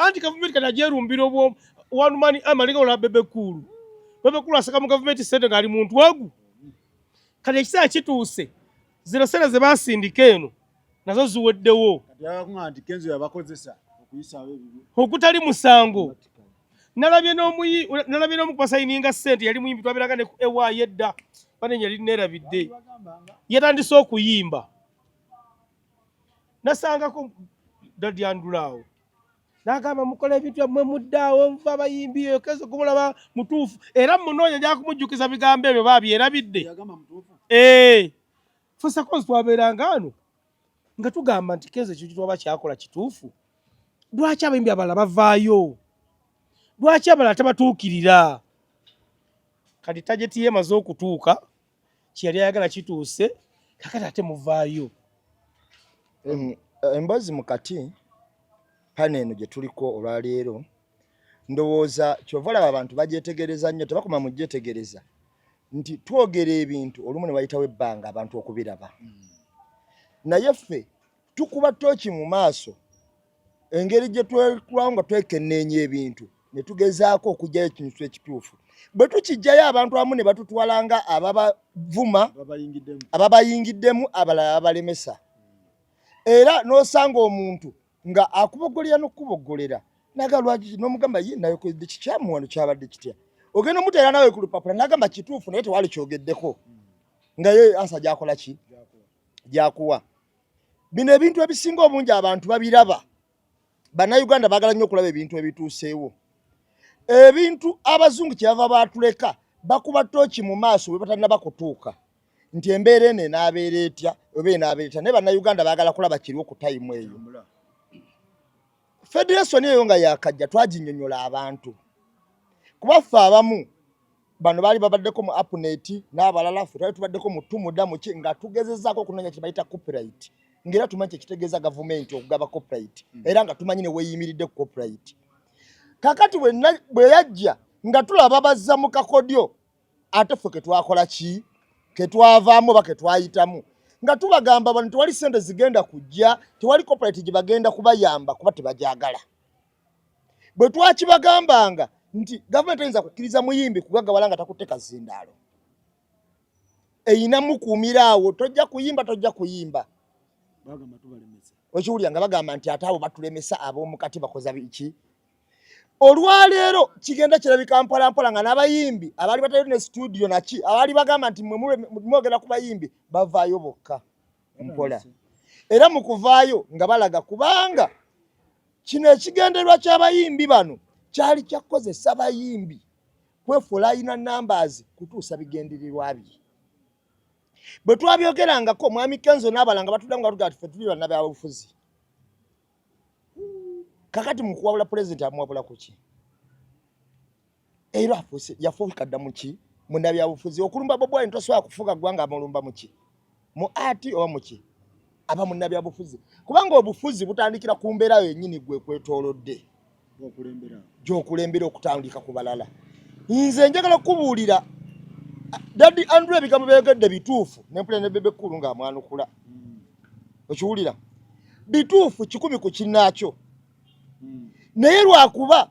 anti gavumenti kati agyerumbira obwo one man amalinga ola Bebe Cool asaka mu gavumenti sente ng'ali muntu wagu kati ekiseera kituuse zino sente ze basindika eno nazo ziweddewo okutali musango nalabye n'omu kwasayininga ssente yali muyimbi twabeeraga ne ewaayo edda banenya yali neerabidde yatandise okuyimba nasangako Dadandule awo n'agamba mukola ebintu byammwe muddaawo nva abayimbi eyo Kenzo kumulaba mutuufu era munoonya gyakumujjukiza bigambo ebyo babyerabidde ffe Sakozi twabeeranga ano nga tugamba nti Kenzo ekyo kitwaba kyakola kituufu lwaki abayimbi abalala bavaayo lwaki abalala tabatuukirira kati tajeti yemaze okutuuka kyeyali ayagala kituuse kakati ate muvaayo embazi mukati pane eno gye tuliko olwaleero ndowooza kyova olaba abantu bagyetegereza nnyo tebakoma mu gyetegereza nti twogera ebintu olumu ne wayitawo ebbanga abantu okubiraba naye ffe tukuba tooki mu maaso engeri gye twekulawo nga twekenneenya ebintu ne tugezaako okugyayo ekintu ekituufu bwe tukijjayo abantu abamu ne batutwalanga ababavuma ababayingiddemu abalala abalemesa era n'osanga omuntu nga akubogolera n'okuboggolera nagalwa n'omugamba ye nayo kodde kikyamu wano kyabadde kitya ogenda omuteera nawe ku lupapula nagamba kituufu naye tewali kyogeddeko nga ye ansa gyakola ki gyakuwa bino ebintu ebisinga obungi abantu babiraba bannayuganda baagala nnyo okulaba ebintu ebituuseewo ebintu abazungu kyebava baatuleka bakuba tooki mu maaso bwe batanaba kutuuka nti embeera eno enaabeera etya oba enaabeera etya naye bannayuganda baagala kulaba kiriwo ku tayimu eyo federation eyo nga yakajja twaginnyonnyola abantu kuba ffe abamu bano baali babaddeko mu apnet n'abalala ffe twali tubaddeko mu tumuda muki nga tugezezaako okunoonya kye bayita copyright ng'era tumanyi kyekitegeeza gavumenti okugaba copyright era nga tumanyi ne weeyimiridde ku copyright kakati bwe yajja nga tulaba bazza mu kakodyo ate ffe ketwakola ki ketwavaamu ba ketwayitamu nga tubagamba bano tewali sente zigenda kujja tewali corporate gye bagenda kubayamba kuba tebajagala bwe twakibagambanga nti gavumenti eyinza kukkiriza muyimbi kugagawala nga takutte kazindaalo eyina mukuumiraawo tojja kuyimba okiwulira nga bagamba nti ate abo batulemesa ab'omukati bakoza biki olwaleero kigenda kirabika mpolampola nga n'abayimbi abaali batali ne studio naki abaali bagamba nti mwogera ku bayimbi bavaayo bokka mpola era mu kuvaayo nga balaga kubanga kino ekigenderwa ky'abayimbi bano kyali kyakozesa bayimbi kwefulayina numbers kutuusa bigendererwa bye bwe twabyogerangako mwami Kenzo n'abalanga batuddamu nga tugaa ffe tuli bannabyabufuzi kakati mu kuwabula pulezidenti amuwabula ku ki era yafuuka dda mu ki munnabyabufuzi okulumba Bobi Wine tosobola kufuuka ggwanga amulumba mu ki mu ati oba mu ki aba munnabyabufuzi kubanga obufuzi butandikira ku mbeera yennyini gwe kwetoolodde gy'okulembera okutandika ku balala nze njagala okubuulira Daddy Andrew ebigambo byayogedde bituufu nempula ne bebe kkulu ng'amwanukula okiwulira bituufu 10 ku kinnaakyo naye lwakuba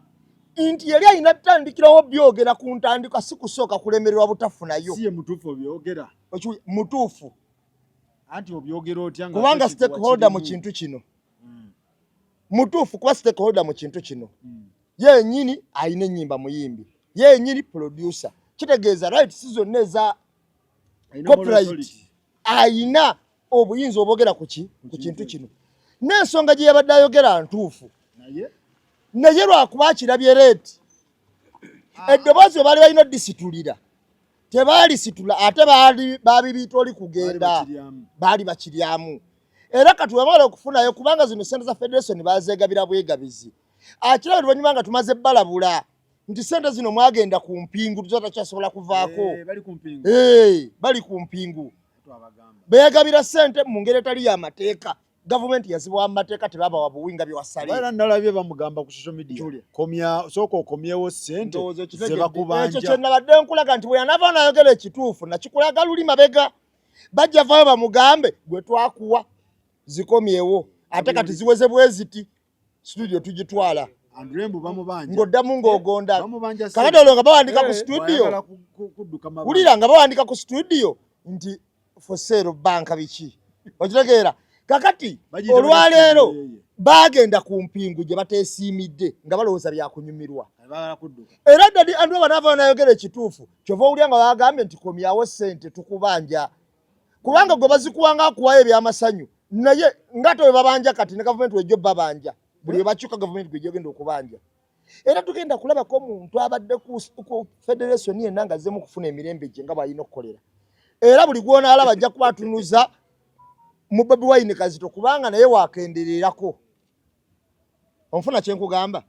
nti yali alina tutandikirawo byogera ku ntandikwa si kusooka kulemererwa butafunayo siye mutuufu obyogera mutuufu anti obyogera otya nga kubanga stakeholder mu kintu kino mutuufu kuba stakeholder mu kintu kino yennyini ayina ennyimba muyimbi yennyini producer kitegeeza right si zonna eza copyright ayina obuyinza obwogera ku kintu kino n'ensonga gye yabadde ayogera ntuufu naye lwakuba akirabye reeti eddoboozi bwe baali balina oddisitulira tebaalisitula ate baabibiita oli kugenda baali bakiryamu era kati wemala okufunayo kubanga zino sente za federation bazeegabira bwegabizi akirabe oluvannyuma nga tumaze balabula nti sente zino mwagenda ku mpingu tuzotakyasobola kuvaako bali ku mpingu beegabira sente mu ngeri etali y'amateeka gavumenti yazibwa mu mateeka tebabawa buwinga byewasale era nalabye bamugamba ku social media sooka okomyewo sente zebakubanja ekyo kyenabadde nkulaga nti bwe yanava nayogera ekituufu nakikulaga luli mabega bajja vaayo bamugambe gwe twakuwa zikomyewo ate kati ziweze bweziti studio tugitwala ng'oddamu ng'ogonda kakati olwo nga bawandika ku studio wulira nga bawandika ku studio nti for sale banka biki okitegeera kakati olwaleero bagenda ku mpingu gye bateesiimidde nga balowooza byakunyumirwa era Daddy Andrew banaava nayogera ekituufu kyova owulya nga bagambye nti komyawo sente tukubanja kubanga gwe bazikuwanga akuwayo ebyamasanyu naye ngate we babanja kati ne gavumenti wejjo babanja buli webakyuka gavumenti gwe gyogenda okubanja era tugenda kulabako omuntu abadde ku federation yenna nga azzemu kufuna emirembe gye nga bw'alina okukolera era buli gw'onaalaba ajja kuba atunuza mu Bobi Wine Kazito kubanga naye wakendererako onfuna kyenkugamba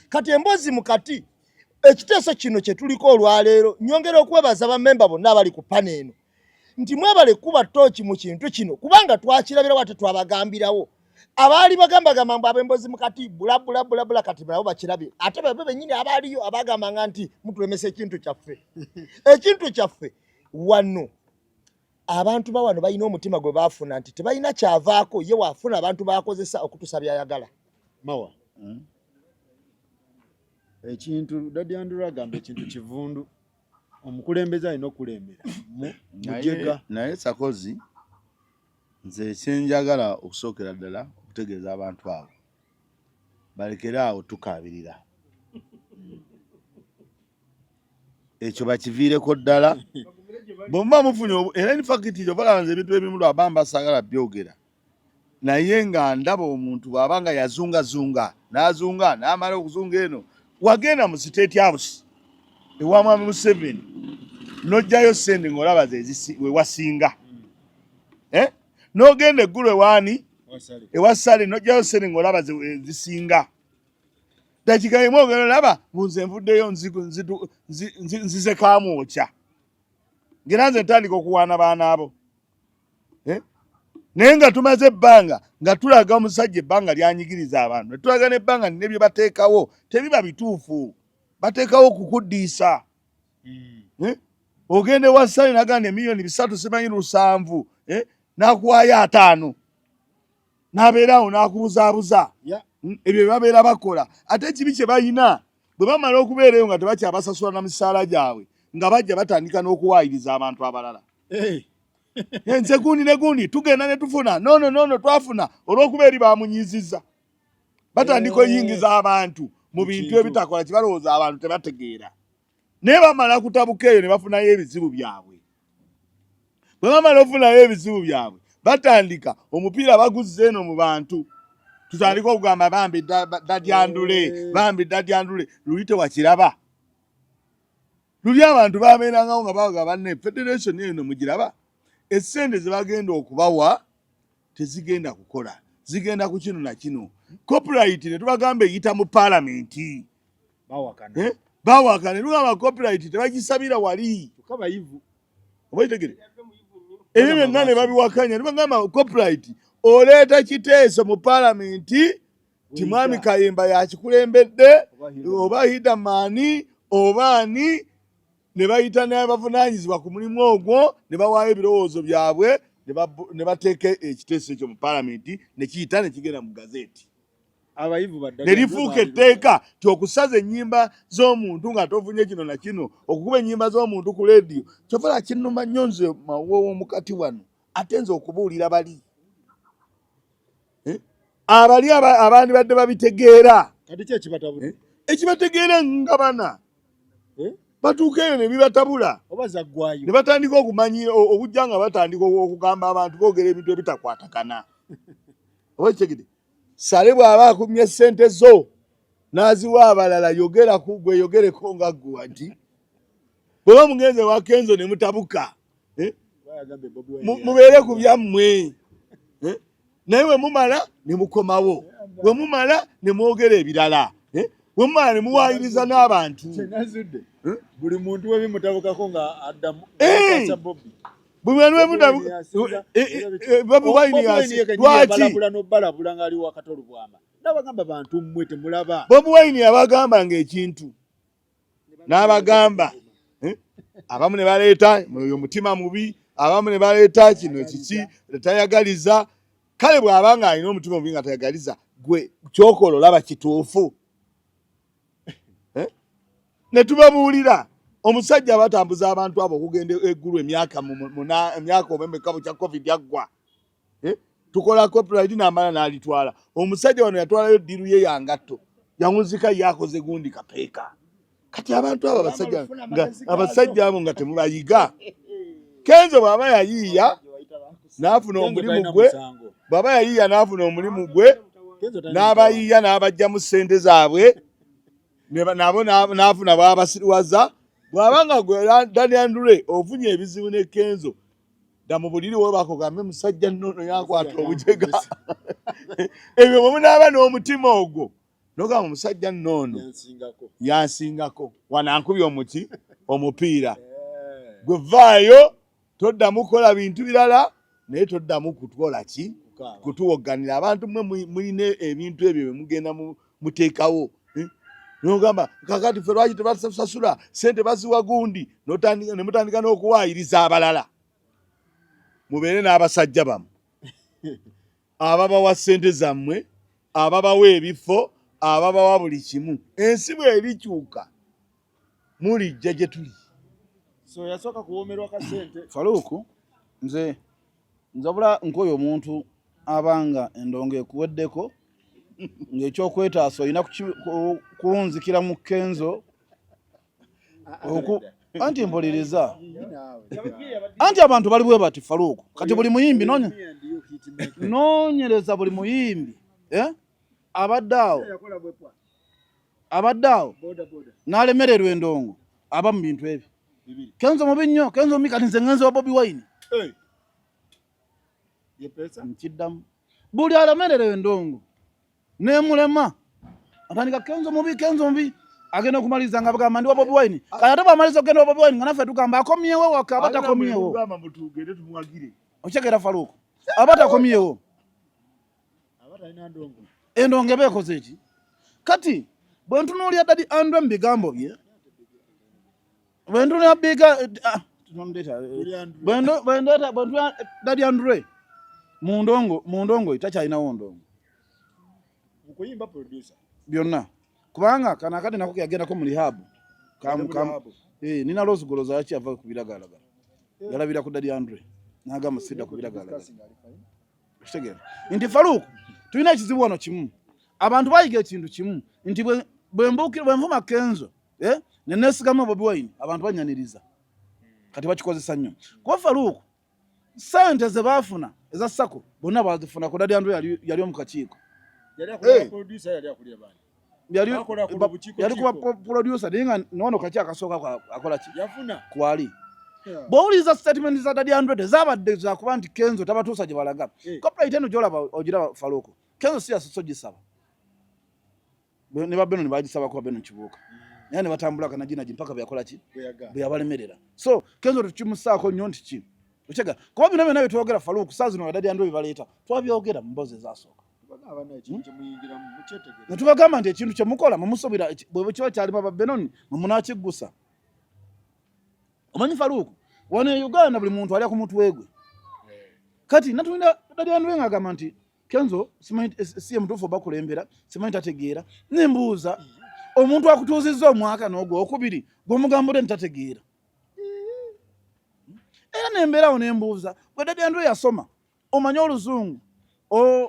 kati emboozi mukati ekiteeso kino kye tuliko olwaleero nyongera okwebaza bammemba bonna abali ku pane eno nti mwebale kuba tooki mu kintu kino kubanga twakirabira wate twabagambirawo abaali bagambagamba mbu ab'emboozi mukati bula kati nabo bakirabye ate bebe bennyini abaaliyo abagambanga nti mutulemesa ekintu kyaffe wano abantu bawano balina omutima gwe baafuna nti tebalina kyavaako ye waafuna abantu bakozesa okutusa byayagala mawa ekintu Daddy Andrew agamba ekintu kivundu omukulembeze alina okulembera mujega naye sakozi nze kyenjagala okusookera ddala okutegeeza abantu abo balekere awo tukaabirira ekyo bakiviireko ddala bw'omuba mufunye era infakiti obalaba nze ebintu ebimu lwaba mbasagala byogera naye nga ndaba omuntu bw'aba nga yazungazunga n'azunga n'amala okuzunga eno wagenda mu State House ewa Mwami Museveni n'ojjayo sente ng'olaba we wasinga n'ogenda eggulu ewasale n'ojjayo sente ng'olaba zisinga dakika emu ogenda olaba nze nvuddeyo nzize kaamwokya ngera nze ntandika okuwaana baana abo naye nga tumaze ebbanga nga tulaga omusajja ebbanga lyanyigiriza abantu ne tulaga n'ebbanga nine bye bateekawo tebiba bituufu bateekawo okukuddiisa ogende wa Sale naganda emiliyoni 3.7 nakuwaayo 5 n'abeerawo n'akubuzaabuza ebyo babeera bakola ate ekibi kye balina bwe bamala okubeerayo nga tebakyabasasula na misaala gyabwe nga bajja batandika n'okuwaayiriza abantu abalala nze gundi ne gundi tugenda ne tufuna nono twafuna olw'okuba eri bamunyiizizza batandika oyingiza abantu mu bintu ebitakola kibalowooza abantu tebategeera naye bamala kutabuka eyo ne bafunayo ebizibu byabwe bwe bamala ofunayo ebizibu byabwe batandika omupiira baguzze eno mu bantu tutandika okugamba bambi dadyandule luli tewakiraba luli abantu babeerangawo nga bawaga banne federation eno mugiraba essente ze bagenda okubawa tezigenda kukola zigenda ku kino na kino copyright ne tubagamba eyita mu palamenti bawakane tugamba copyright tebagisabira wali obaitegere ebyo byonna ne babiwakanya tubagamba copyright oleeta kiteeso mu palamenti ti Mwami Kayemba yakikulembedde oba Hidamani obaani ne bayita n'abavunaanyizibwa ku mulimu ogwo ne bawaayo ebirowoozo byabwe ne bateeka ekiteeso ekyo mu palamenti ne kiyita ne kigenda mu gazeeti ne lifuuka etteeka ti okusaza ennyimba z'omuntu nga tofunye kino na kino okukuba ennyimba z'omuntu ku leediyo kyova kinnuma nnyo nze mawoowo mukati wano ate nze okubuulira bali abali abandi badde babitegeera ekibategeera nga bana batuuka eyo ne bibatabula ne batandika okumanyira okujja nga batandika okugamba abantu boogera ebintu ebitakwatagana oba kitegede Sale bw'aba akumye ssente zo n'aziwa abalala gwe yogereko nga ggwe nti bw'oba mugenze wa Kenzo ne mutabuka mubeere ku byammwe naye we mumala ne mukomawo we mumala ne mwogera ebirala we mumala ne muwaayiriza n'abantu buli muntu we bimutabukako nga addamu buli muntu we mutabuka Bobi Wine Bobi Wine yabagamba ng'ekintu n'abagamba abamu ne baleeta oyo mutima mubi abamu ne baleeta kino kiki tayagaliza kale bw'abanga alina omutima mubi nga tayagaliza gwe kyokola olaba kituufu ne tubabuulira omusajja batambuza abantu abo okugenda eggulu emyaka omwemeka kya covid yaggwa tukola copyright n'amala n'alitwala omusajja wano yatwalayo ddiru ye yangatto yamuzika yakoze gundi kapeeka kati abantu abo abasajja abo nga temubayiga Kenzo bw'aba yayiiya n'afuna omulimu gwe bw'aba yayiiya n'afuna omulimu gwe n'abayiiya n'abajja mu ssente zaabwe nabo n'afuna bw'abasiriwaza bw'abanga gwe Dalyandule ofunye ebizibu ne Kenzo damubuliri wo bakogambe musajja nnono yakwata obujega ebyo bwe munaaba n'omutima ogwo nogamba musajja nnono yansingako wanankubye omuki omupiira gwe vaayo toddamu kukola bintu birala naye toddamu kutukola ki kutuwoganira abantu mwe mulina ebintu ebyo bye mugenda muteekawo nogamba kakati ffe lwaki tebasasula ssente baziwa gundi ne mutandika n'okuwaayiriza abalala mubeere n'abasajja bammwe ababawa ssente zammwe ababawa ebifo ababawa buli kimu ensi bw'erikyuka mulijja gye tuli yasooka kuwoomerwa kasente Faruku nze nzabula nkoyo omuntu abanga endongo ekuweddeko ng'ekyokwetaasa olina kuwunzikira mu Kenzo anti mpuliriza anti abantu bali bwe bati Faruku kati buli muyimbi noonyereza buli muyimbi abadde awo n'alemererwa endongo aba mu bintu ebyo Kenzo mubi nnyo Kenzo mubi kati nze ngenze wa Bobi Wine nkiddamu buli alemererwa endongo nemulema atandika Kenzo mubi agenda okumaliza nga bagamba ndi wa Bobi Wine kati ate bw'amaliza okugenda wa Bobi Wine nga naffe tugamba akomyewo waka batakomyewo okitegeera Faruku abatakomyewo endongo beekoze eki kati bwe ntunuulya Daddy Andrew mu bigambo bye bwe ntunuulya Daddy Andrew mu ndongo takyalinawo ndongo mukuyimba producer byonna kubanga kana kati nako yagendako mu rehab nina lozigoloza yaki ava ku biragaalagala yalabira ku Daddy Andrew n'agamba sidda ku biragaalagala kitegera nti Faruku tulina ekizibu wano kimu abantu bayiga ekintu kimu nti bwe nvuma Kenzo ne neesigamu Bobi Wine abantu banyaniriza kati bakikozesa nnyo kuba Faruku sente ze baafuna eza sako bonna bazifuna ku Daddy Andrew yali omu kakiiko yali producer yali akulya bani yali kuba producer naye nga nono kaki akasooka akola ki yafuna kwali bw'owuliriza statement za Daddy Andrew tezabadde zakuba nti Kenzo tabatuusa gye balaga copyright eno gyolaba ogiraba Faruku Kenzo si yasiso gisaba ne babeno ne bagisaba kuba beno kibuuka naye ne batambula kanaginaji mpaka byakola ki bwe yabalemerera so Kenzo tukimusaako nnyo nti ki okega kuba bino byonna bye twogera Faruku saa zino Daddy Andrew bibaleeta twabyogera mu mbozi ezasooka netubagamba nti ekintu kyemukola mumusobera bwe kiba kyalimu ababenoni mumunakiggusa omanyi Faruku wano e Uganda buli muntu alya ku mutwe gwe kati natulina Daddy Andrew ng'agamba nti Kenzo siye mutuufu bakulembera simanyi tategeera nembuuza omuntu akutuuzizza omwaka n'ogwo okubiri gw'omugambule ntategeera era nembeerawo nembuuza bwe Daddy Andrew yasoma omanyi oluzungu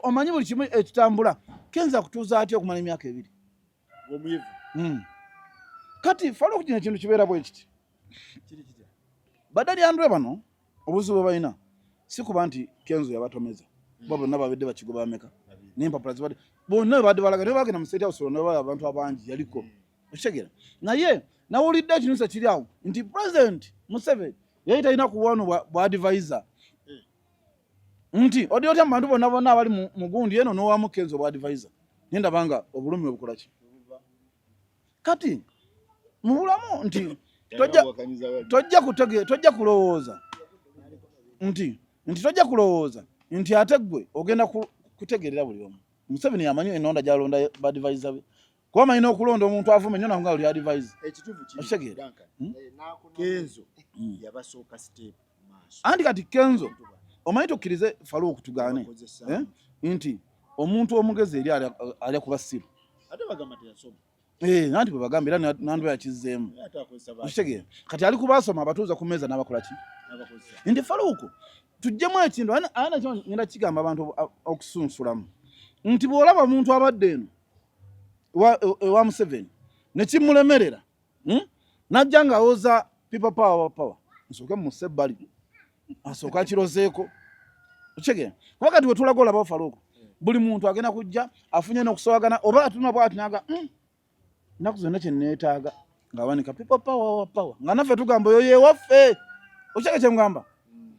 omanyi buli kimu ekitambula Kenzo akutuuza atya okumala emyaka 2 omuyivu kati Faruku kino ekintu kibeera bwe kiti Daddy Andrew bano obuzibu balina si kuba nti Kenzo yabatomeza bo bonna babedde bakigoba ameka n'empapula zibadde bonna badde balaga ne bagenda mu State House ne abantu abangi yaliko okitegeera naye nawulidde ekintu kiri awo nti President Museveni yali talina kuwano bwa advisor nti odi otya abantu bonna abali mu gundi eno n'owamu Kenzo bwa advisor nendabanga obulumi obukola ki kati mu bulamu nti tojja kulowooza nti tojja kulowooza nti ate gwe ogenda kutegerera buli omu Museveni yamanyi enonda gyalonda ba advisor be kuba malina okulonda omuntu avuma ennyo nga oli advisor ekituufu okitegeera Kenzo yabasooka step maaso anti kati Kenzo omanyi tukkirize Faruku tugaane nti omuntu omugezi eri alya kuba ssiru ate bagamba teyasoma nanti bwe bagamba era Nandwe yakizzeemu okitegeera kati ali kubasoma abatuuza ku mmeeza n'abakola ki nti Faruku tujjemu ekintu ana kyo ngenda kigamba abantu okusunsulamu nti bw'olaba omuntu abadde eno ewa Museveni ne kimulemerera najja ng'awoza people power nsooke mu sebbali asooka akirozeeko okitegeera kuba kati bwe tulaga olaba Faruku buli muntu agenda kujja afunye n'okusowagana oba atuna bw'ati naga ennaku zonna kye neetaaga ng'abanika people power nga naffe tugamba oyo yeewaffe okitegeera kye mugamba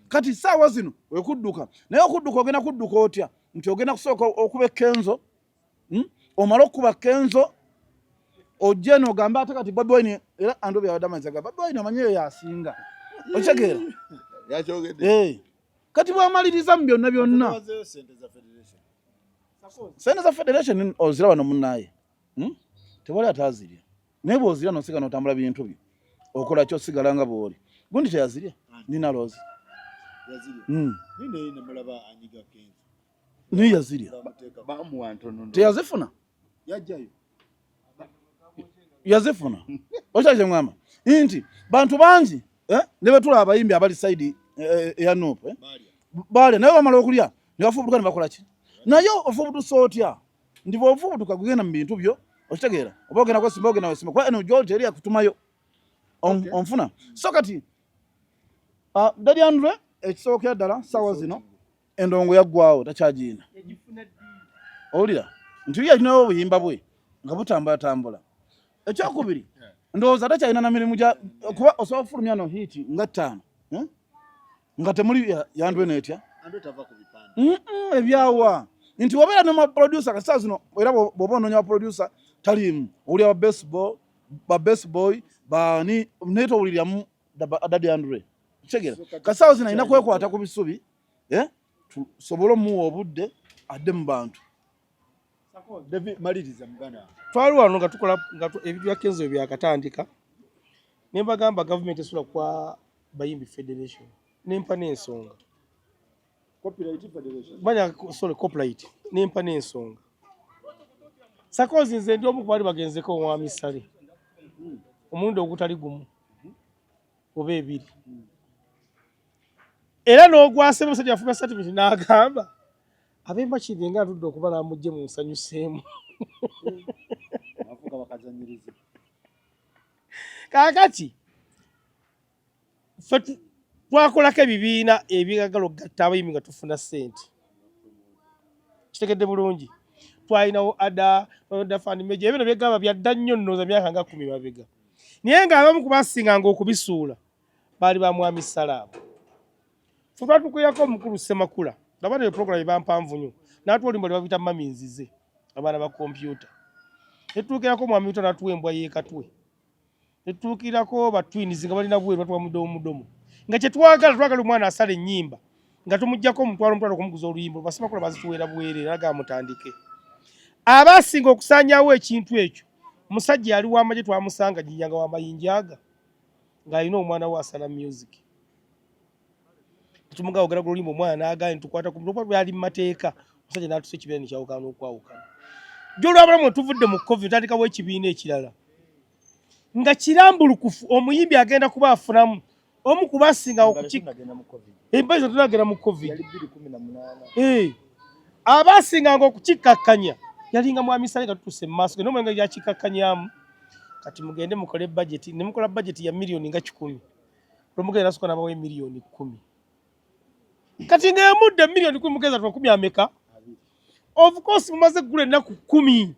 kati saawa zino wekudduka naye okudduka ogenda kudduka otya nti ogenda kusooka okuba Kenzo omala okuba Kenzo ojje n'ogamba ate kati Bobi Wine era Andrew byabadamazaga Bobi Wine amanyi eyo yasinga okitegeera kati bwamaliriza mu byonna sente za federation ozira bano munnaye tewali atazirya naye bw'ozirya n'osiga n'otambula bintu byo okola kyo osigala nga bw'oli gundi teyazirya nina loozi niye yazirya teyazifuna yazifuna okitegeera kye ngamba nti bantu bangi ne betula abayimbi abali saidi eya Nuupu balya naye bamala okulya ne bafubutuka ne bakola ki naye ofubutusa otya ndi bw'ofubutuka kugenda mu bintu byo okitegeera oba ogenda kwesimba ogenda wesimba kuba eno gyoli teri yakutumayo onfuna so kati Daddy Andrew ekisookera ddala saawa zino endongo yaggwawo takyagiina owulira nti yakinawo obuyimba bwe nga butambulatambula ekyokubiri ndowooza takyalina na mirimu kuba osobola okufulumya no hiiti nga 5 nga temuli yandwe neetya ebyawa nti wabeera n'amaproducer kati saa zino era bw'oba onoonya baproducer taliimu owulira ba baseboy bani naye towuliryamu Daddy Andrew kitegeera kati saawa zino alina kwekwata ku bisubi tusobole omuwa obudde adde mu bantu. David maliriza muganda. Twali wano nga tukola ebintu bya Kenzo byakatandika. Ne mbagamba government esula kwa Bayimbi Federation. Nempa n'ensonga. Copyright Federation. Banya sorry copyright. Nempa n'ensonga. Sakozi nze ndi omu ku bali bagenzeko omwami Sale. Omundi ogutali gumu. Oba ebiri. Era n'ogwase musajja afuna certificate n'agamba abemba kiri nga atudde okubala amujje mu nsanyuseemu. Avuga bakazanyiriza. Kakati twakolako ebibiina ebiragala okugatta abayimbi nga tufuna ssente. Kitegedde bulungi. Twalinawo ada fund meja ebino byegamba byadda nnyo nno za myaka nga 10 mabega. Naye ng'abamu ku basinganga okubisuula baali ba mwami Salamu. Fuba tukuyako omukulu Ssemakula. Ndabona program ebampanvu nnyo. N'atwo olimba libabita mami nzize. Abaana ba kompyuta. Netuukirako mwami Muto n'atuwembwa yeekatwe. Netuukirako ba twins nga balina bweru batwa mudomo. Nga kye twagala omwana asala ennyimba. Nga tumuggyako omutwalo okumuguza oluyimbo. Bassemakula bazituweera bwerere naga mutandike. Abasinga okusaanyaawo ekintu ekyo. Musajja yali w'amagye twamusanga Jinjanga w'amayinjaga. Ng'alina omwana we asala music. Tumuga ogera oluyimbo omwana n'agaanye tukwata ku mutwe byali mu mateeka. Musajja n'atusa ekibiina ne kyawukana okwawukana. Gy'olwabulamu tuvudde mu COVID tandikawo ekibiina ekirala. Nga kirambulukufu omuyimbi agenda kuba afunamu. Omu ku basinga okukika. Embazo tunagenda mu COVID. Yali 2018. Abasinga okukikakkanya. Yalinga mwami Sale nga tutuse maaso. No mwenga yakikakkanyamu. Kati mugende mukole budget. Ne mukola budget ya milioni nga 10. Lomugenda nasoko nabawe milioni 10. Kati ng'emudde milioni 10 mugeza 10 ameka. Of course mumaze gule ennaku 10.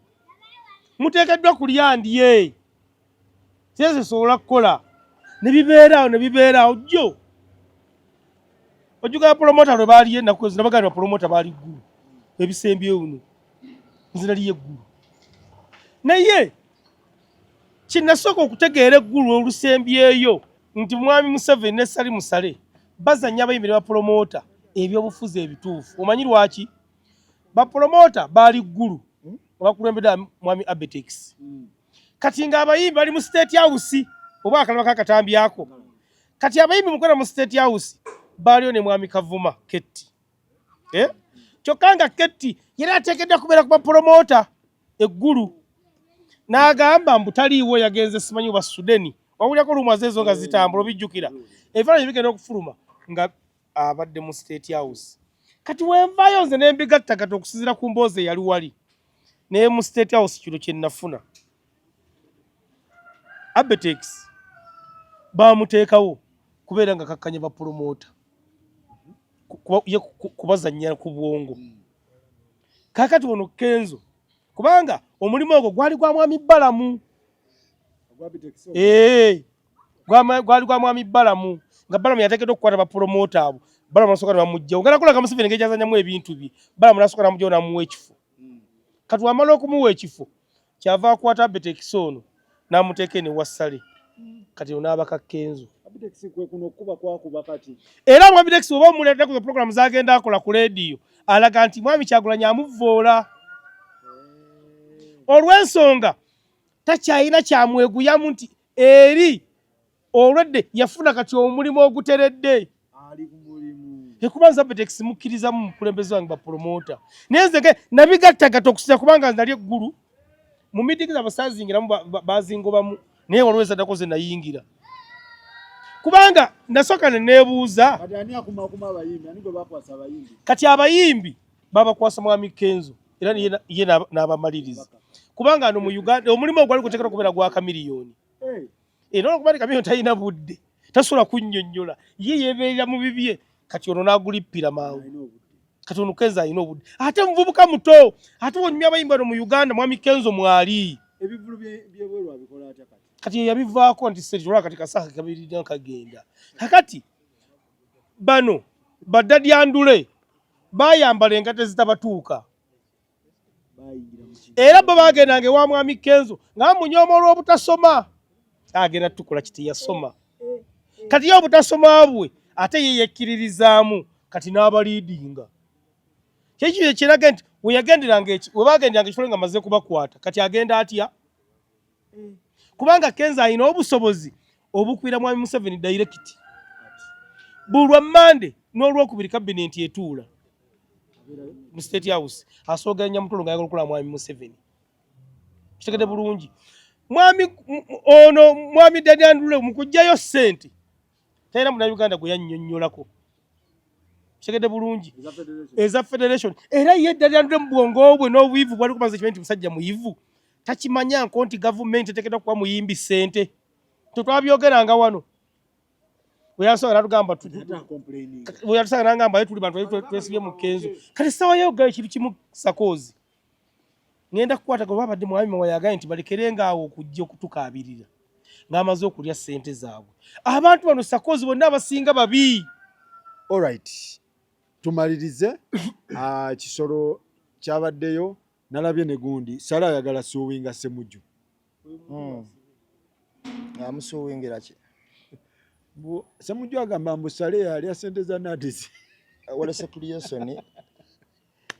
Muteekeddwa kulyandiye. Sese sobola kukola. Ne bibeeraawo jjo. Ojuga promoter lwe baaliye ennaku zino baganda promoter baali ggulu. Ebisembye uno. Nziraliye ggulu. Naye kinasooka okutegeera eggulu olusembyeyo nti mwami Museveni ne Sali Sale bazannya abayimbi ba promoter ebyobufuzi ebituufu. Omanyi lwaki? Ba promoter baali ggulu. Abakulembedde mwami Abetex. Kati nga abayimbi bali mu State House oba akalaba kakatambyako. Kati abayimbi mukola mu State House baaliyo ne mwami Kavuma Ketti. Kyokka nga Ketti yali ateekeddwa kubeera ku ba promoter eggulu. N'agamba mbu taliiwo yagenze simanyi ba Sudani. Wawulyako lumwaze ezo nga zitambula obijjukira. Ebifaananyi bigenda okufuluma nga abadde mu State House. Kati wenvayo nze n'embigatta kati okusinziira ku mboozi yali wali. Naye mu State House kino kye nnafuna. Abetex baamuteekawo kubeera nga kakkanya ba promoter. Kubazannya ku bwongo. Kakati ono Kenzo. Kubanga omulimu ogwo gwali gwa mwami Balamu. Gwali gwa mwami Balamu. Nga Balamu yateekeddwa okukwata ba promoter abo. Balamu nasooka bamujjawo. Nga nakola Museveni ng'egyazannyamu ebintu bye. Balamu nasooka namujjawo namuwa ekifo. Kati wamala okumuwa ekifo kyava akwata Abetex ono n'amuteeka ne Wassale. Kati onaabaka Kenzo. Abetex kwe kuno kuba kwakuba kati. Era mu Abetex oba omuleeta ku program zagenda akola ku radio alaga nti mwami Kyagulanyi amuvvoola. Olw'ensonga takyayina kyamweguyamu nti eri olwedde yafuna kati omulimu oguteredde. Ali ku mulimu. Ekubanza Abetex mukkiriza mu mukulembeze wange ba promoter. Nenzege nabigattagatta okusinza kubanga nali eggulu. Mu meeting abasazingiramu bazingobamu naye olweza dakoze nayingira. Kubanga nasooka ne neebuuza. Kati ani akumakuma abayimbi ani gwe bakwasa abayimbi. Kati abayimbi babakwasa mwami Kenzo era ye n'abamaliriza. Kubanga no mu Uganda omulimu ogwali guteekera kubeera gwa kamiliyoni. Era okubali kamiliyoni talina budde. Tasobola kunnyonnyola. Ye yeebeerera mu bibye. Kati ono n'agulippira mangu. Kati ono Kenzo alina obudde. Ate muvubuka muto. Ate wonyumya abayimbi bano mu Uganda mwami Kenzo mwali. Ebivulu byebweru abikola atya kati. Kati yabivaako nti ssetulwa kati kasaka kabiri kagenda. Kakati bano baddadyandule bayambala engato ezitabatuuka. Era bo bagendanga ewa mwami Kenzo nga munyooma olw'obutasoma. Agenda tukola kiti yasoma. Kati ye obutasoma bwe ate ye yekkiririzaamu kati n'abaliidinga. Kyekyo kiraga nti weyagenderanga webagenderanga ekifo nga maze kubakwata kati agenda atya kubanga Kenzo alina obusobozi obukwira mwami Museveni direct bulwa Monday n'olwokubiri cabinet etuula mu State House asooganya mutolo nga yagala okula mwami Museveni kitegede bulungi mwami Daniel Ndule mu kujjayo ssente tayina mu Uganda gwe yannyonnyolako kitegede bulungi eza federation era ye Daniel Ndule mu bwongo bwe n'obuyivu bwali kumaze kimenti musajja muyivu takimanya nti government etekedwa kuba muyimbi ssente tetwabyogeranga wano weyasobola natugamba weyatusanga nangamba tuli bantu twesibye mu Kenzo kati sawa yoga kiri kimu sakozi ngenda kukwata go babadde mwami wayaga nti balekerenga awo okujja okutukaabirira ng'amaze okulya ssente zaabwe abantu bano sakozi bonna abasinga babi. All right, tumalirize kisolo kyabaddeyo nalabye ne gundi Sala ayagala suwinga Ssemujju amusuwingira ki Ssemujju agamba mbu Sale yalya ssente za Nadis wala secretion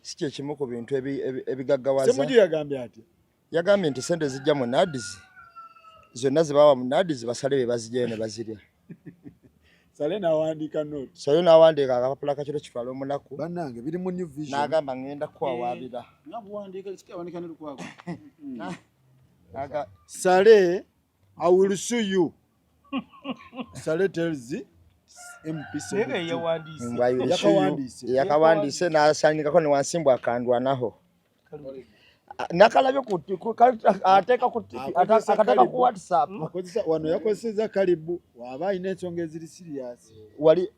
sikye kimu ku bintu ebigaggawaza. Ssemujju yagambye ati yagambye nti ssente zijja mu Nadis zonna zibawa mu Nadis basale be bazijjayo ne bazirya. Sale n'awandiika note. Sale n'awandiika akapapula kakiro kitwala omunaku. Bannange biri mu New Vision. N'agamba ngenda kuwawaabira. Nabuwandiika ne lukwako. Sale, I will sue you. Sale tells MP yakawandiise n'asanyikako ne wansimbwa akandwa naho. Nakalabye ateeka ku WhatsApp. Wano yakozeseza Kalibu waba alina ensonga eziri serious. Wali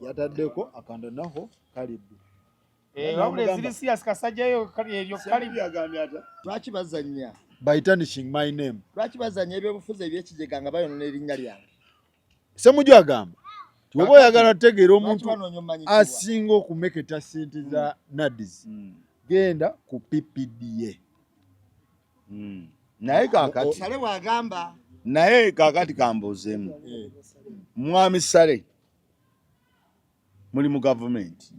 yataddeko akanda naho Kalibu. Wabula eziri serious kasajjayo eryo Kalibu yagambye ata. Lwaki bazannya? By tarnishing my name. Lwaki bazannya ebyobufuzi ebyekigega nga bayonoona erinnya lyange? Ssemujju agamba bw'oba oyagala tegeera omuntu asinga okumeketa ssente za Nadis genda ku PPDA. Naye kakati Sale wagamba naye kakati kambuzeemu mwami Sale muli mu government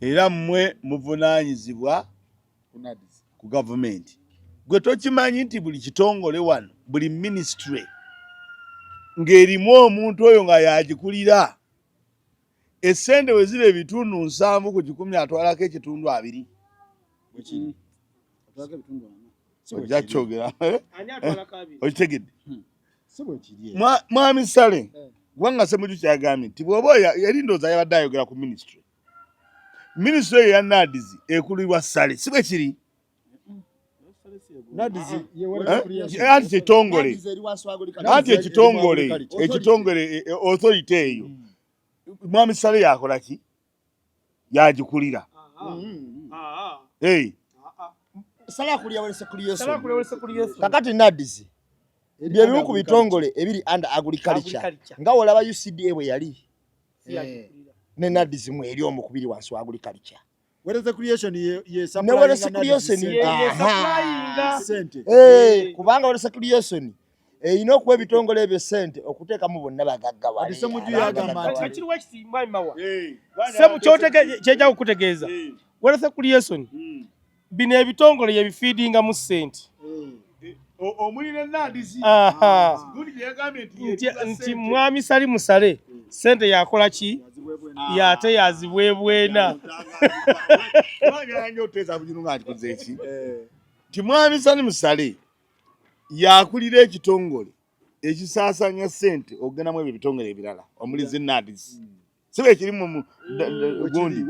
era mmwe muvunaanyizibwa ku government gwe tokimanyi nti buli kitongole wano buli ministry ng'erimu omuntu oyo nga yagikulira essente we ziri ebitundu 7 ku 10 atwalako ekitundu 2 ojja kyogera okitegedde mwami Sale kubanga Ssemujju kyagambye nti bw'oba yali ndowooza yabadde ayogera ku ministry eyo ya Nadis ekulirwa Sale si bwe kiri anti ekitongole authority eyo mwami Sale yakola ki yagikulira. Sale akulya wale secretion. Kakati Nadis byebimu ku bitongole ebiri under agriculture nga olaba UCDA bwe yali ne Nadis mu eri omukubiri wansi wa agriculture. Where the creation ye supply. Ne wale secretion kubanga wale secretion ino okuwa ebitongole ebyo ssente okuteekamu bonna bagagga wali. Ssemujju yagamba nti kiri wakiti mawa Semu kyejja okutegeeza wale secretion bino ebitongole ye bifiidinga mu ssente omuli ne Nadis nti mwami Sali Musale ssente yakola ki yate yazibwebwena nti mwami Sali Musale yakulira ekitongole ekisaasanya ssente ogenamu ebyo ebitongole ebirala omuli zi Nadis sibe ekiri mu gundi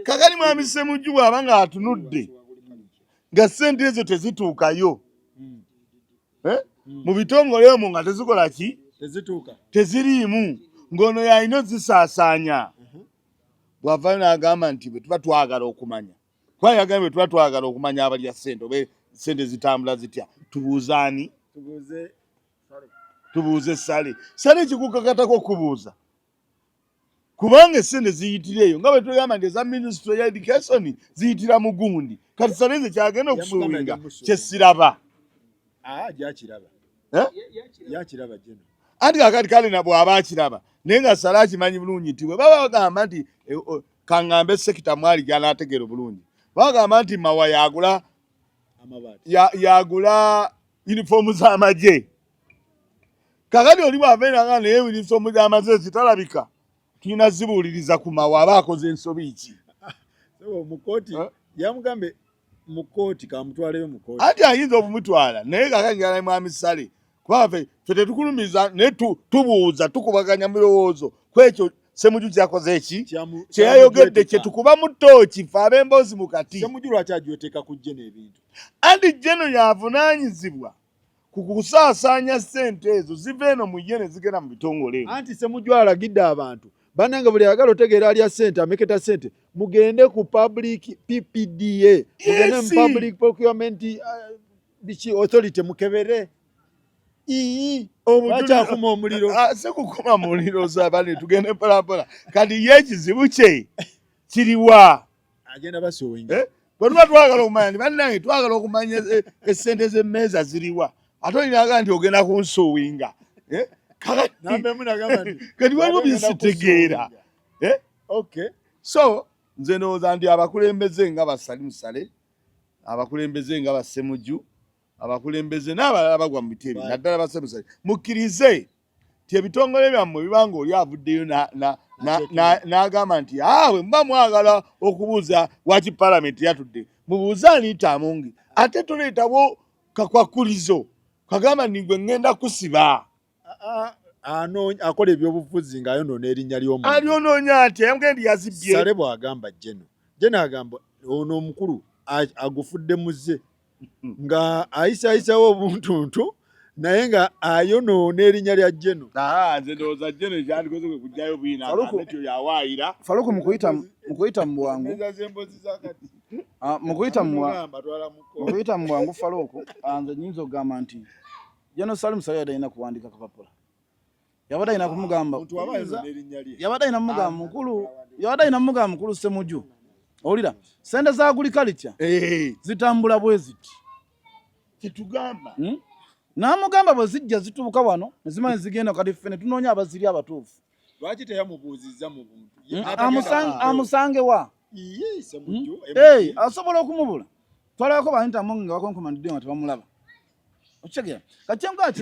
kakali mwami Ssemujju bw'aba nga atunudde nga ssente ezo tezituukayo mu bitongole omwo nga tezikola ki teziriimu ng'ono yalina ozisaasaanya bw'avaayo n'agamba nti bwe tuba twagala okumanya kuba yagambye bwe tuba twagala okumanya abalya ssente oba ssente zitambula zitya tubuuzaani tubuuze Sale kikukakatako okubuuza kubanga essente ziyitira eyo nga bwe tugamba nti eza ministry ya education ziyitira mu gundi kati Sale nze kyagenda okusuubinga kyesiraba yakiraba jeno anti kakati kale na bw'aba akiraba naye nga Sale akimanyi bulungi nti bwe baba bagamba nti kangambe sekita mwali gyanategera bulungi bagamba nti mawa yagula yagula uniform z'amagye kakati oli bw'abeera nga naye uniform z'amagye zitalabika tulina zibuuliriza ku mawa aba akoze ensobi ki mukooti yamugambe mukooti kamutwaleyo mukooti ati ayinza okumutwala naye kakanjala mwami Sale kuba ffe tetukulumiza naye tubuuza tukubaganya mu birowoozo kwekyo Ssemujju kyakoze eki kyeyayogedde kye tukuba mu ttooki ffe ab'emboozi mu kati Ssemujju lwaki agiweteeka ku jjeno ebintu anti jjeno yavunaanyizibwa ku kusaasaanya ssente ezo ziva eno mu ye ne zigenda mu bitongole anti Ssemujju alagidde abantu bannange buli ayagala otegeera alya ssente ameketa ssente mugende ku public PPDA mugende mu public procurement authority mukebere obukyakuma omuliro se kukuma muliro zabane tugende mpolampola kati ye ekizibu kye kiriwa agenda basowinga bwe tuba twagala okumanya nti bannange twagala okumanya essente z'emmeeza ziriwa ate olinaga nti ogenda kunsowinga kati waliwo byesitegeera so nze ndowooza nti abakulembeze nga basalimusale abakulembeze nga Bassemujju abakulembeze n'abalala bagwa mu bitebe naddala Bassemusale mukkirize ti ebitongole byammwe bibanga oli avuddeyo n'agamba nti awe muba mwagala okubuuza waki palamenti yatudde mubuuze Anita Amongi ate toleetawo kakwakulizo kagamba ningwe ngenda kusiba akola ebyobufuzi ng'ayonoona erinnya ly'omuntu alyonoonya ati yamugendi yazibye Sale bw'agamba jeno agamba ono omukulu agufudde muze nga ayisayisawo obuntuntu naye nga ayonoona erinnya lya jeno nze ndowooza jeno kyandikoze kwe kujjayo bwinatyo yawaayira Faluku mukuyita mu bwangu mukuyita mu bwangu Faluku nze nyinza okugamba nti Jeno Salimusale yadde kuwandika kapapula yabadde alina kumugamba yabadde alina mugamba mukulu Ssemujju olira sente za agriculture zitambula bwe ziti kitugamba n'amugamba bwe zijja zituuka wano ne zimanyi zigenda kati ffe ne tunoonya abaziri abatuufu lwaki teyamubuuzizza mu buntu amusange wa asobola okumubula twalabako ba Anita Amongi nga bakonkomandidde nga tebamulaba okitegeera kati kyengaa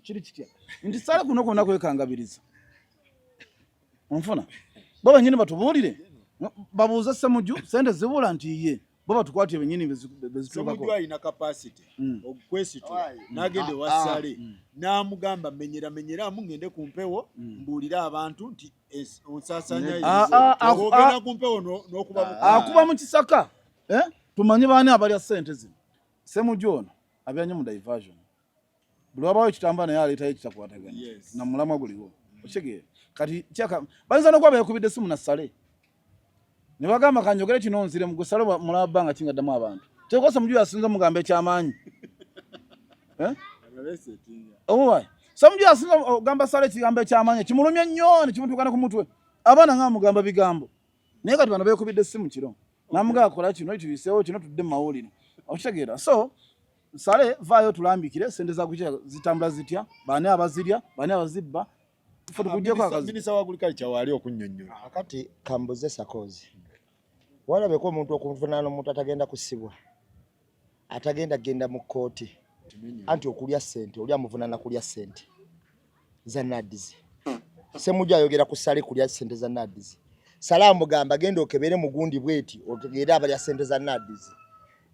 kiri kitya nti Sale kuno kwonna kwekangabiriza onfuna bo bennyini batubuulire babuuze Ssemujju sente zibula nti ye bo batukwatire bennyini bezituukako Ssemujju alina capacity okwesitula n'agenda ewa Sale n'amugamba menyera mungende ku mpewo mbuulire abantu nti onsaasaanya ogenda ku mpewo n'okuba akuba mu kisaka tumanye baani abalya ssente zino Ssemujju ono abyanye mu diversion buli wabaawo ekitambala naye aleetayo ekitakwatagana na mulamwa guliwo okitegeera kati bayinza n'okuba beekubidde essimu na Sale ne bagamba kanjogere kino nzire mu Sale mulaba bbanga kingaddamu abantu tekosa Ssemujju yasinza omugamba ekyamaanyi Ssemujju yasinza ogamba Sale ekigambo ekyamaanyi kimulumye nnyo ne kimutuukana ku mutwe abaana nga mugamba bigambo naye kati bano beekubidde essimu kiro namugamba kola kino tuyiseewo kino tudde mu mawulire okitegeera so Sale vaayo tulambikire sente za kuchya zitambula zitya baani abazirya baani abazibba tufe tukujjeko akazi minisita wa agriculture wali okunnyonnyola akati kambuze Sakozi walabeko omuntu okuvunaana omuntu atagenda kusibwa atagenda genda mu kkooti anti okulya ssente oli amuvunaana kulya ssente za NADS Ssemujju ayogera ku Sale kulya ssente za NADS Sale amugamba genda okebere mugundi bweti otegeera abalya ssente za NADS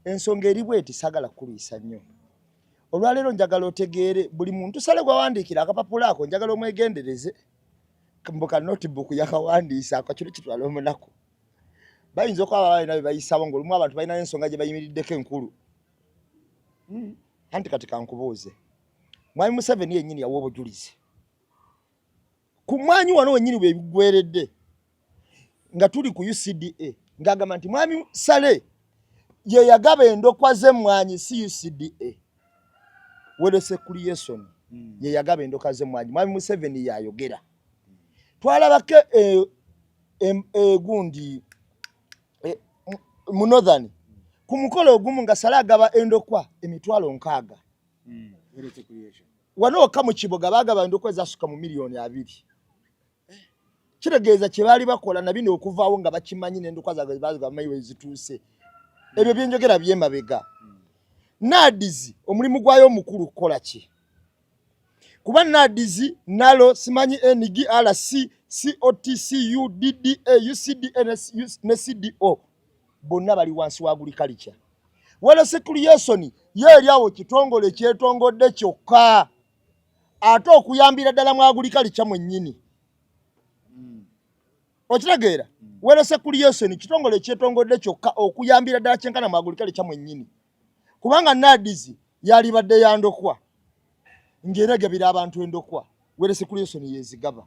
ensonga eri bweti sagala kulisa nnyo olwaleero njagala otegeere buli muntu Sale gwawandiikira akapapula ako njagala omwegendereze mbuka notebook yakawandiisa akakiro kitwala omunaku bayinza okwaba balina bye bayisabo ng'olumu abantu balina ensonga gye bayimiriddeko enkulu anti kati kankubuuze Mwami Museveni yennyini yawa obujulizi ku mwanyi wano wennyini bwe bigweredde nga tuli ku UCDA ng'agamba nti Mwami Sale ye yagaba endokwa z'emmwanyi si UCDA Wele Creation ye yagaba endokwa z'emmwanyi Mwami Museveni yayogera twalabake gundi mu Northern ku mukolo ogumu nga Sale agaba endokwa emitwalo 6 wano waka mu Kiboga bagaba endokwa zasuka mu miliyoni 2 kitegeeza kye baali bakola na bino okuvaawo nga bakimanyi n'endokwa zaabwe bazigamanyi we zituuse. Ebyo bye njogera by'emabega. NAADS omulimu gwayo omukulu kukola ki? Kuba NAADS nalo simanyi NGRC COTCU DDA UCDA ne CDO bonna bali wansi wa agriculture. Wala Securiation ye eri awo kitongole kyetongodde kyokka ate okuyambira ddala mu agriculture mwennyini. Okitegeera? Wala Securiation kitongole kyetongodde kyokka okuyambira ddala kyenkana mu agriculture mwennyini. Kubanga NAADS yali badde yandokwa ng'eragabira abantu endokwa. Wala Securiation yezigaba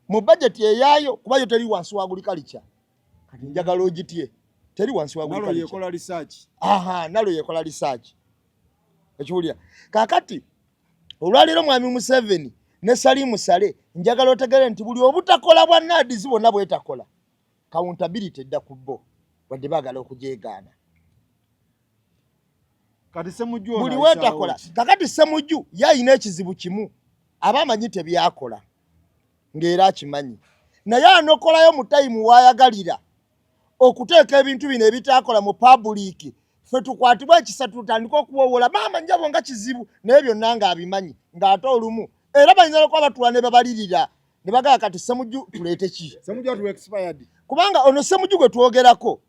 mu budget yaayo kuba yo teri wansi wa agriculture. Kati njagala ogitye teri wansi wa agriculture. Nalo yekola research. Nalo yekola research. Ekiwulira. Kakati olwaliro mwami Museveni ne Salimu Sale njagala otegere nti buli obutakola bwa NAADS bonna bwetakola accountability edda ku bo wadde bagala okujegaana. Kati Ssemujju buli wetakola. Kakati Ssemujju yayina ekizibu kimu abamanyi tebyakola ng'era akimanyi. Naye anokolayo mu time waayagalira okuteeka ebintu bino ebitakola mu public. Ffe tukwatibwa ekisa tutandika okuwowola maama njabo nga kizibu naye byonna ng'abimanyi ng'ate olumu era bayinza okuba batula ne babalirira ne bagala kati Ssemujju tuleete ki? Ssemujju atu expired. Kubanga ono Ssemujju gwe twogerako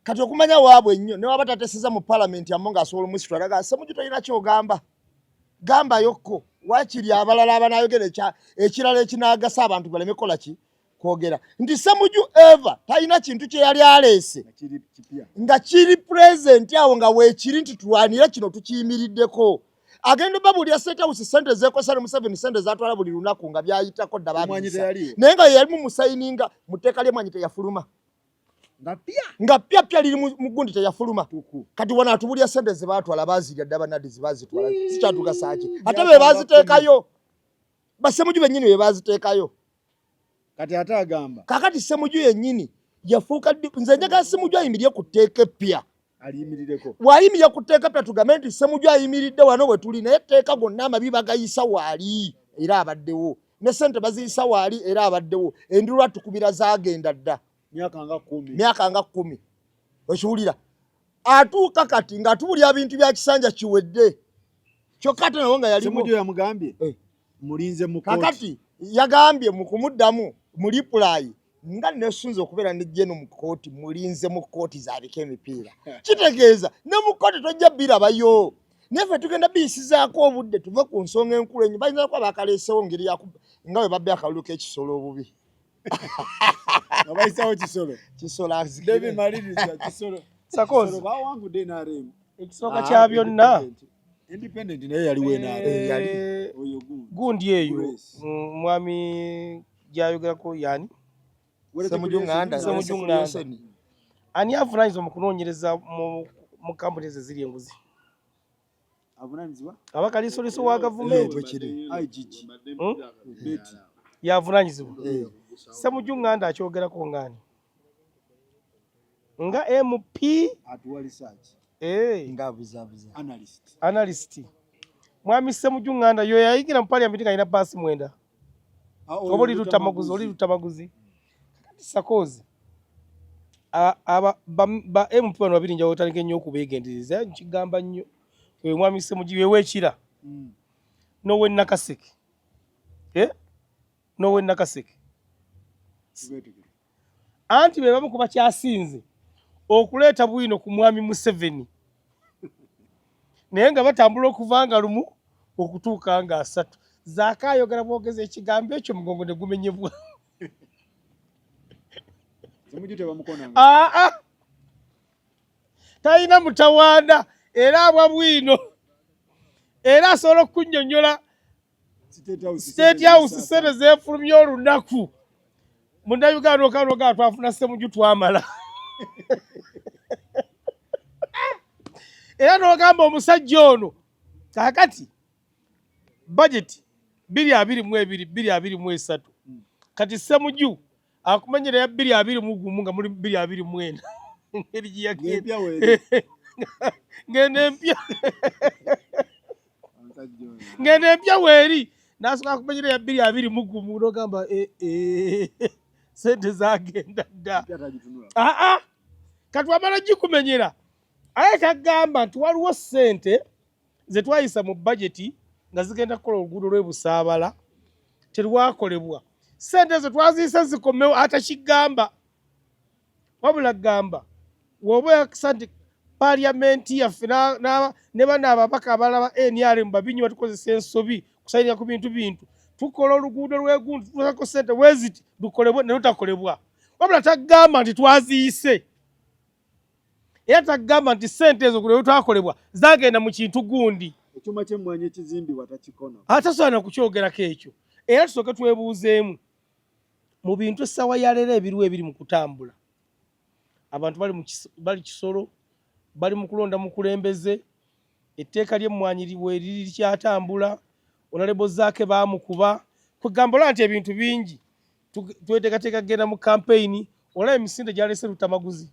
kati okumanya waabwe nnyo ne waba tateeseza mu parliament yamu ng'asobola omusitula aga Ssemujju tolina kyogamba gamba yokko wakiri abalala abanayogera ekirala ekinaagasa abantu baleme kola ki kwogera nti Ssemujju eva talina kintu kye yali aleese nga kiri present awo nga weekiri nti tulwanira kino tukiyimiriddeko. Agenda babulya State House sente zeekosa ne Museveni sente zatwala buli lunaku nga byayitako dda babisa naye nga yalimu musayininga mu tteeka ly'emwanyi teyafuluma nga pya liri mu gundi teyafuluma. Kati wana atubulya sente ze baatwala baazirya dda NAADS bazitwala sikyatugasa ki ate be baaziteekayo Ssemujju bennyini be baaziteekayo. Kati ate agamba kakati Ssemujju yennyini yafuuka nze njagala Ssemujju ayimirire ku tteeka eppya. aliyimirireko Wayimirira ku tteeka eppya tugambe nti Ssemujju ayimiridde wano we tuli naye etteeka gonna amabi bagayisa waali era abaddewo ne ssente baziyisa waali era abaddewo endulwa tukubira zaagenda dda myaka nga 10. Okiwulira atuuka kati ng'atubulya bintu bya kisanja kiwedde kyokka ate nawo nga yalimu Ssemujju yamugambye mulinze mu kooti kakati yagambye mu kumuddamu mu reply nga nesunze okubeera ne jeno mu kooti mulinze mu kooti zaabika emipiira kitegeeza ne mu kooti tojja birabayo neffe tugenda biyisizaako obudde tuve ku nsonga enkulu enyo bayinza kuba bakaleesewo ngeri nga bwe babbe akalulu k'ekisolo obubi abayisawo kisolo David maliriza kisolo Sakozi bawangudde NRM ekisooka kya byonna independent naye yaliwo NRM yali oyo gundi eyo mwami gyayogerako yani Ssemujju Nganda ani avunaanyizibwa mu kunoonyereza mu kampuni ezo eziri enguzi avunanyizibwa abakaliisoliiso wa gavumenti IGG yavunaanyizibwa Ssemujju Nganda akyogerako ngani nga MP atuwa research ngaabuzabuza analyst mwami Ssemujju Nganda yo yayigira mu parliament ng'alina baasi 9 oba oli lutamaguzi Sakozi ba MP bano babiri njawo otandika nnyo okubeegendereza nkigamba nnyo we mwami Ssemujju weweekira nowe Nakaseke nowe Nakaseke anti be bamu kuba kyasinze okuleeta bwino ku mwami Museveni naye nga batambula okuvanga lumu okutuuka nga 3 zaakayogera bwogeza ekigambo ekyo mugongo ne gumenyebwa talina mutawaana era abwa bwino era asobola okunnyonnyola State House sente zeefulumya olunaku Munnayuganda okanoga twafuna Ssemujju twamala era n'ogamba omusajja ono kaakati budget 222 kati Ssemujju akumenyera ya 221 nga muri 224 ngeri giyagenda ngende empya weeri Nasoka kumenyera ya 2 mugumu n'ogamba sente zagenda dda. Katwamala gikumenyera. Aye kagamba nti waliwo sente ze twayisa mu budget nga zigenda kukola oluguudo lw'Ebusaabala terwakolebwa. Sente ezo twaziyisa zikomewo atakigamba. Wabula gamba woba yakisa nti paliamenti yaffe ne bano ababaka abalaba NRM babinyi batukozesa ensobi kusayirira ku bintu tukola oluguudo lw'Egundu tukozako sente weziti lukolebwe ne lutakolebwa. Wabula tagamba nti twaziyise. Era tagamba nti sente ezo kulwe twakolebwa zagenda mu kintu gundi. Ekyuma ky'emmwanyi ekizimbi watakikona. Atasobola kukyogerako ekyo. Era tusooke twebuuzeemu mu bintu essaawa ya leero ebiriwo ebiri mu kutambula. Abantu bali Kisoro bali mu kulonda mukulembeze, etteeka ly'emmwanyi bwe liri likyatambula, Honorable Zaake baamukuba. Kugamba nti ebintu bingi tweteekateeka kugenda mu campaign, olaba emisinde gyalese lutamaguzi.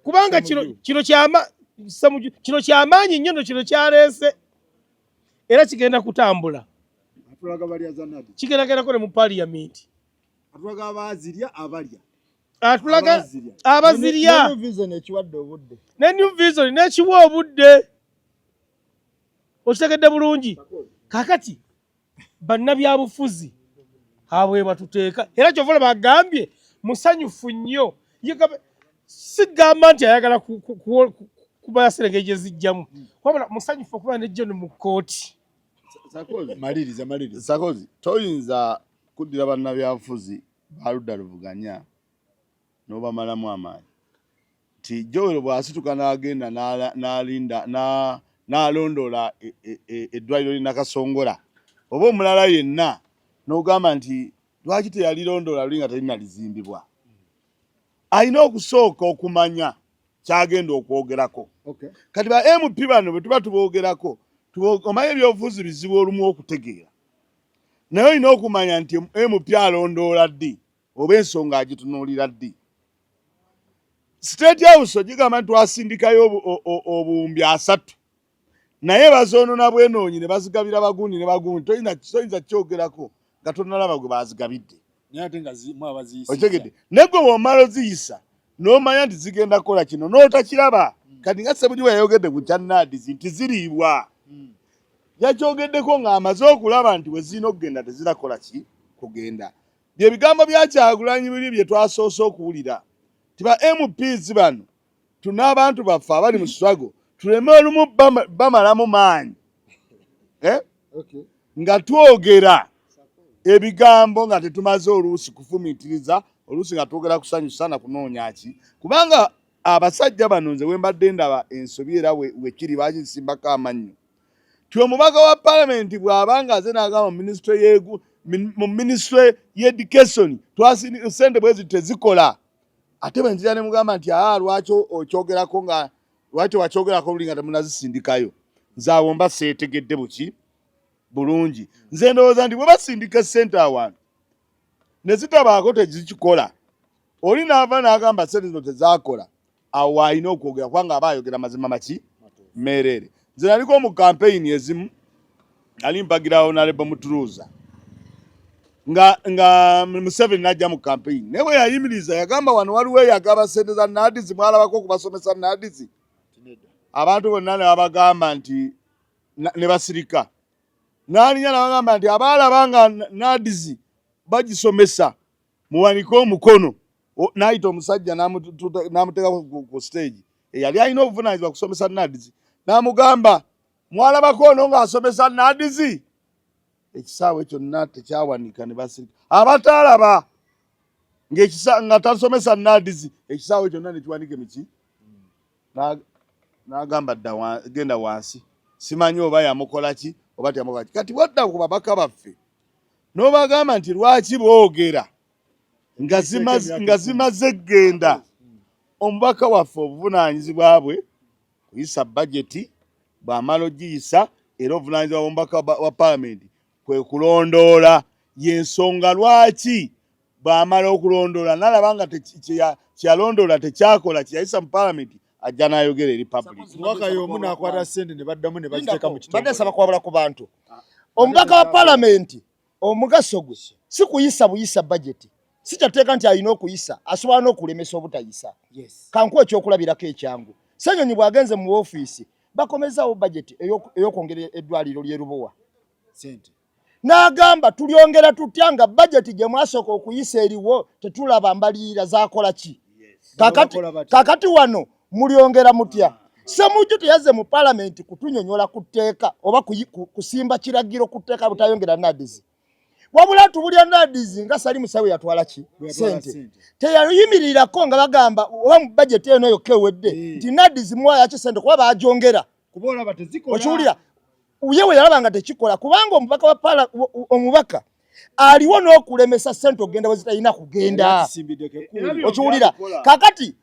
Kubanga kino kyamaanyi nnyo kino kyaleese era kigenda kutambula. Atulaga balya zanadi. Kigenda kole mu parliament. Atulaga abazirya abalya. Atulaga abazirya. Ne vision ekiwadde obudde. Ne new vision n'ekiwa obudde. Okitegedde bulungi. Kakati bannabyabufuzi abwe batuteeka era kyovula bagambye musanyufu nnyo. Sigamba nti ayagala kuba yaserengeje zijjamu. Wabula musanyufu okuba ne John mu kkooti. Maliriza. Sakozi toyinza kuddira bannabyabufuzi baludda luvuganya n'obamalamu amaanyi. Ti Joel bw'asituka n'agenda n'alondoola eddwaliro lye Nakasongola oba omulala yenna n'ogamba nti lwaki teyalirondoola luli nga terinalizimbibwa. Alina okusooka okumanya kyagenda okwogerako. Kati ba MP bano bwe tuba tuboogerako omanye ebyobufuzi bizibu olumu okutegeera. Naye olina okumanya nti MP alondoola ddi oba ensonga agitunuulira ddi. State House ogigamba nti twasindikayo obuwumbi 3 naye bazoonona bwenoonyi ne bazigabira bagundi ne bagundi toyinza kyogerako nga tonnalaba gwe bazigabidde. Okitegedde naye gwe bw'omala oziyisa n'omanya nti zigenda kukola kino n'otakiraba. Kati nga Ssebujuba yayogedde ku kya NADS nti ziriibwa. Yakyogeddeko ng'amaze okulaba nti we zirina okugenda tezirakola ki kugenda. Bye bigambo bya Kyagulanyi biri bye twasoose okuwulira. Tiba MPs bano tuna abantu baffe abali mu struggle tuleme olumu bamalamu maanyi nga twogera ebigambo nga tetumaze oluusi kufumiitiriza oluusi nga twogera kusanyusa na kunoonya ki. Kubanga abasajja bano nze we mbadde ndaba ensobi era wekiri bakisimbako amannyo. Ti omubaka wa Parliament bw'abanga aze n'agamba mu ministry y'education sente bwe ziti tezikola. Ate bwe nzira ne mugamba nti lwaki okyogerako nga lwaki wakyogerako luli nga temunazisindikayo. Nze awo mba seetegedde buki bulungi. Nze ndowooza nti bwe basindika sente awantu ne zitabaako tezikikola oli n'ava n'agamba sente zino tezaakola awo alina okwogera kubanga aba ayogera mazima maki meerere. Nze naliko mu kampeyini ezimu nali mpagira Honorable Mutuluuza nga Museveni najja mu kampeyini naye bwe yayimiriza yagamba wano waliwo eyagaba sente za NADS mwalabako okubasomesa NADS. Abantu bonna ne babagamba nti ne basirika n'alinya nabagamba nti abaalaba nga NADS bagisomesa muwanike omukono. N'ayita omusajja n'amuteeka ku stage eyali alina obuvunaanyizibwa kusomesa NADS n'amugamba mwalabako ono ng'asomesa NADS. Ekisaawe kyonna tekyawanika ne basirika. Abataalaba nga tasomesa NADS ekisaawe kyonna ne kiwanike miki n'agamba genda wansi. Simanyi oba yamukola ki oba teyamukola ki. Kati wadda ku babaka baffe n'obagamba nti lwaki boogera nga zimaze genda. Omubaka waffe obuvunaanyizibwa bwe kuyisa bajeti bw'amala ogiyisa era obuvunaanyizibwa bw'omubaka wa Parliament kwe kulondoola y'ensonga lwaki bw'amala okulondoola n'alaba nga kyeyalondoola tekyakola kyeyayisa mu Parliament ajja n'ayogera eri public. Mwaka y'omu n'akwata ssente ne baddamu ne baziteeka mu kitongole. Badde nsaba kwabula ku bantu omubaka wa parliament omugaso gwe si kuyisa buyisa budget si kyateeka nti alina okuyisa asobola n'okulemesa obutayisa kankuwa ekyokulabirako ekyangu Ssenyonyi bw'agenze mu ofiisi bakomezaawo budget ey'okwongera eddwaliro ly'e Lubowa n'agamba tulyongera tutya nga budget gye mwasooka okuyisa eriwo tetulaba mbalirira zakola ki kakati wano mulyongera mutya Ssemujju teyazze mu parliament kutunyonyola ku tteeka oba kusimba kiragiro ku tteeka butayongera NADS wabula tubulya NADS nga Sali Musawe yatwala ki sente teyayimirirako nga bagamba oba mu budget eno yokka ewedde nti NADS muwaya ki sente kuba bagyongera okiwulira yewe yalaba nga tekikola kubanga omubaka aliwo n'okulemesa sente okugenda bwe zitalina kugenda okiwulira kakati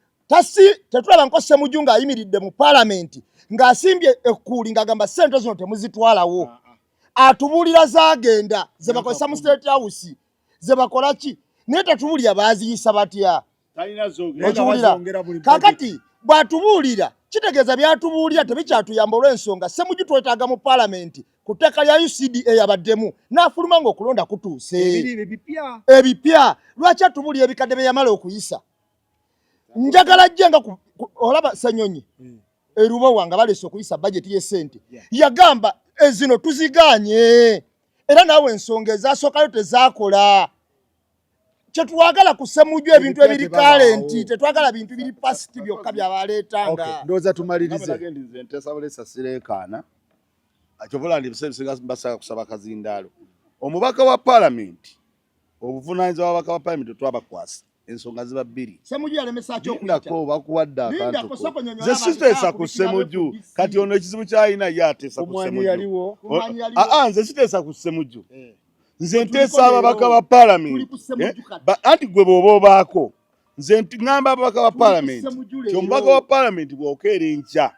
tetulaba nko Ssemujju ng'ayimiridde mu parliament ng'asimbye ekkuuli ng'agamba sente zino temuzitwalawo atubuulira zagenda ze bakozesa mu State House ze bakola ki naye tatubuulira baaziyisa batya okiwulira kakati bw'atubuulira kitegeeza byatubuulira tebikyatuyamba olw'ensonga Ssemujju twetaaga mu parliament ku tteka lya UCDA yabaddemu n'afuluma ng'okulonda kutuuse ebipya lwaki atubuulira ebikadde bye yamala okuyisa njagala jjenga olaba Ssenyonyi e Lubowa nga balese okuyisa budget y'essente yagamba ezino tuziganye era naawe ensonga ezasookayo tezaakola kyetwagala ku Ssemujju ebintu ebiri kalenti tetwagala bintu biri past byokka byabaleetanga ndowooza tumalirize nze Nteesa Bulesa sireekaana akyovula ndi bisebisinga basaka kusaba kazindaalo omubaka wa parliament obuvunaanyizibwa bw'ababaka wa parliament twabakwasa ensonga ziba bbiri Ssemujju yalemesa kyokuyitako bakuwadde akantu ze siteesa ku Ssemujju kati ono ekizibu kyalina ye ateesa ku Ssemujju nze siteesa ku Ssemujju nze nteesa ababaka ba parliament anti gwe bw'oba obaako nze ŋŋamba ababaka ba parliament ti omubaka wa parliament bw'okeera enkya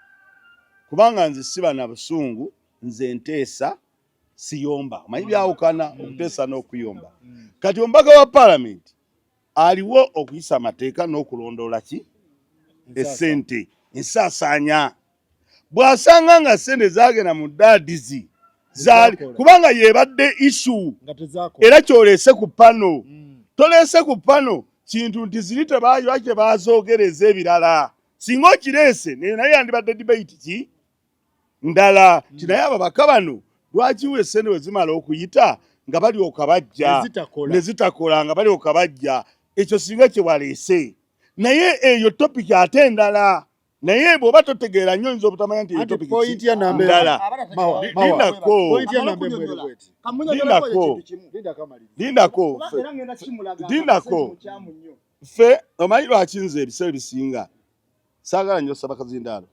kubanga nze siba na busungu nze nteesa siyomba omanyi byawukana okuteesa n'okuyomba kati omubaka wa parliament aliwo okuyisa amateeka n'okulondoola ki essente ensaasaanya bw'asanga nga ssente zaagenda mu NADS zaali kubanga yebadde issue era kyoleese ku pano toleese ku pano kintu nti ziri tebaaywa kye baazoogereza ebirala singa okireese naye yandibadde debate ki ndala tinaye ababaka bano lwaki we ssente we zimala okuyita nga balyoka bajja ne zitakola nga balyoka bajja ekyo singa kye waleese naye eyo topic ate endala naye bw'oba totegeera nnyo nza obutamanya nti eyo topic ndala lindako ffe omanyi lwaki nze ebiseera bisinga saagala nnyo saba kazindaalo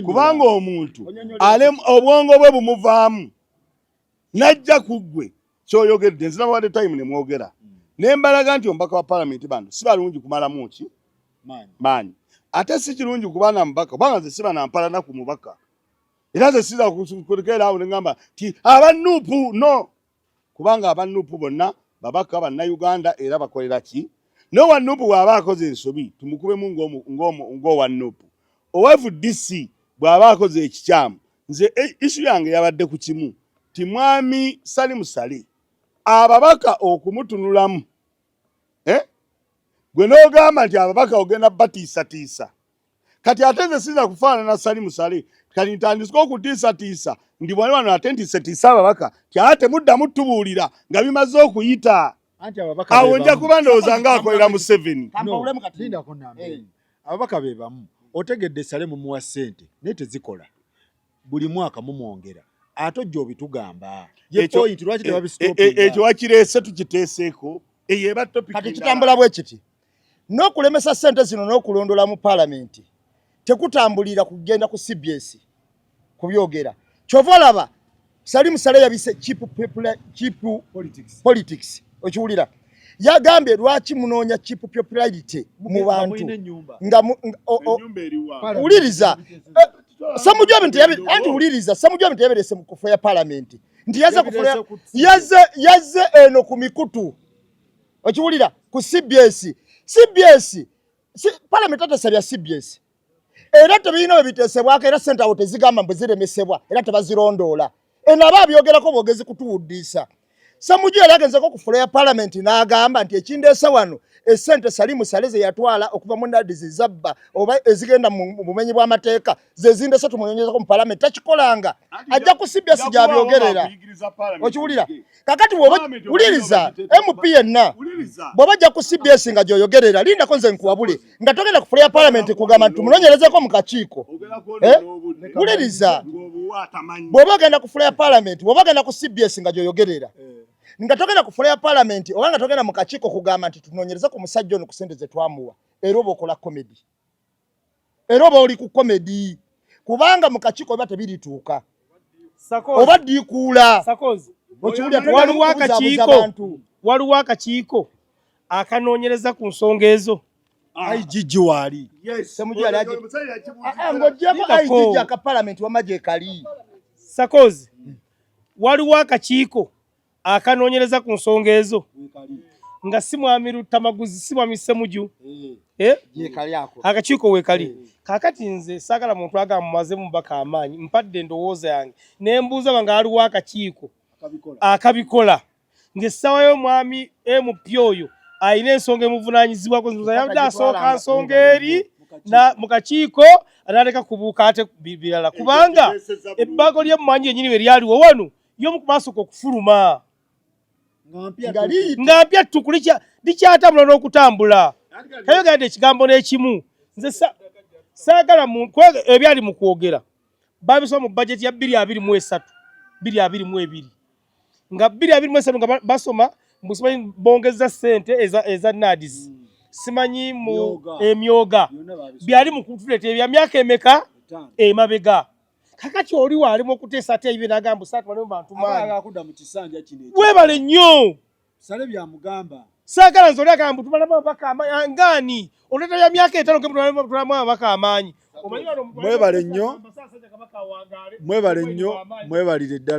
kubanga omuntu obwongo bwe bumuvaamu najja ku ggwe kyoyogedde nzina bawadde time ne mwogera nembalaga nti omubaka wa parliament bano si balungi kumalamu ki maanyi ate si kirungi kuba na mubaka kubanga nze siba nampalana ku mubaka era nze siza kutegeera awo ne ŋŋamba ti abanuupu no kubanga abanuupu bonna babaka bannayuganda era bakolera ki n'owannuupu bw'aba akoze ensobi tumukubemu ng'owannuupu owevu DC bw'aba akoze ekikyamu nze isu yange yabadde ku kimu ti mwami Sali Musale ababaka okumutunulamu gwe n'ogamba nti ababaka ogenda batiisatiisa kati ate nze sinza kufaanana Sali Musale kati ntandisika okutiisatiisa ndi bwali wano ate ntiisatiisa ababaka ti ate muddamu tubuulira nga bimaze okuyita awo nja kuba ndowooza ng'akolera mu 7 ababaka be bamu otegedde Sale mumuwa ssente naye tezikola buli mwaka mumwongera ate ojja obitugamba ekyo wakireese tukiteeseeko eyo eba topic kati kitambula bwe kiti n'okulemesa ssente zino n'okulondola mu parliament tekutambulira kugenda ku CBS kubyogera kyova olaba Sali Musale yabise cheap politics okiwulira yagambye lwaki munoonya cheap popularity mu bantu nga uliriza Ssemujju anti uliriza Ssemujju ebintu yaberese mu kufa ya parliament nti yaze eno ku mikutu okiwulira ku CBS parliament atesabya CBS era tebirina bwe biteesebwako era ssente awo tezigamba mbwe ziremesebwa era tebazirondoola enaba abyogerako bogezi kutuwuddisa Samuju yalagenze ku floor ya parliament n'agamba nti ekindeesa wano essente Salimu Saleze yatwala okuva mu nadizi zabba oba ezigenda mu bumenyi bw'amateeka ze zindeesa tumunyonyezako mu parliament takikolanga ajja kusibya sija byogerera okiwulira kakati wuliriza MP yenna bw'oba ajja kusibya esinga gy'oyogerera lindako nze nkuwabule nga togenda ku floor ya parliament kugamba nti tumunyonyerezeko mu kakiiko wuliriza bw'oba ogenda ku floor ya parliament bw'oba ogenda kusibya esinga gy'oyogerera nga togenda ku floor ya parliament oba nga togenda mu kakiiko kugamba nti tunonyereza ku musajja ono ku ssente ze twamuwa era oba okola comedy era oba oli ku comedy kubanga mu kakiiko oba tebirituuka oba ddiikuula waliwo akakiiko akanoonyereza ku nsonga ezo IGG wali ng'oggyeko IGG aka parliament wamagye ekali Sakozi waliwo akakiiko akanoonyereza ku nsonga ezo nga si mwami Rutamaguzi si mwami Ssemuju akakiiko weekali kakati nze saagala muntu agamba mumaze mubaka amaanyi mpadde endowooza yange ne mbuuza banga waliwo akakiiko akabikola ng'essaawa y'omwami MP oyo ayina ensonga emuvunaanyizibwako yabadde asooka nsonga eri mu kakiiko n'aleka kubuuka ate birala kubanga ebbago ly'emmanyi yennyini we lyaliwo wano y'omu kubasooka okufuluma nga mpya ttuku likyatambula n'okutambula kayogadde ekigambo n'ekimu nze saagala ebyali mu kwogera babisoma mu bajeti ya 2023 2022 nga 2023 nga basoma musimanyi bongeza ssente eza NADS simanyi mu emyoga byali mu kutuleeta ebya myaka emeka emabega kakati oli walimu okuteesa ate ibe nagamba satu walimu bantu maanyi akudda mu kisanja kino webale nnyo sale bya mugamba saagala nze oli agamba tubalamu ababaka amaanyi ngaani oleta bya myaka 5 tubalamu ababaka amaanyi mwebale nnyo mwebalire ddala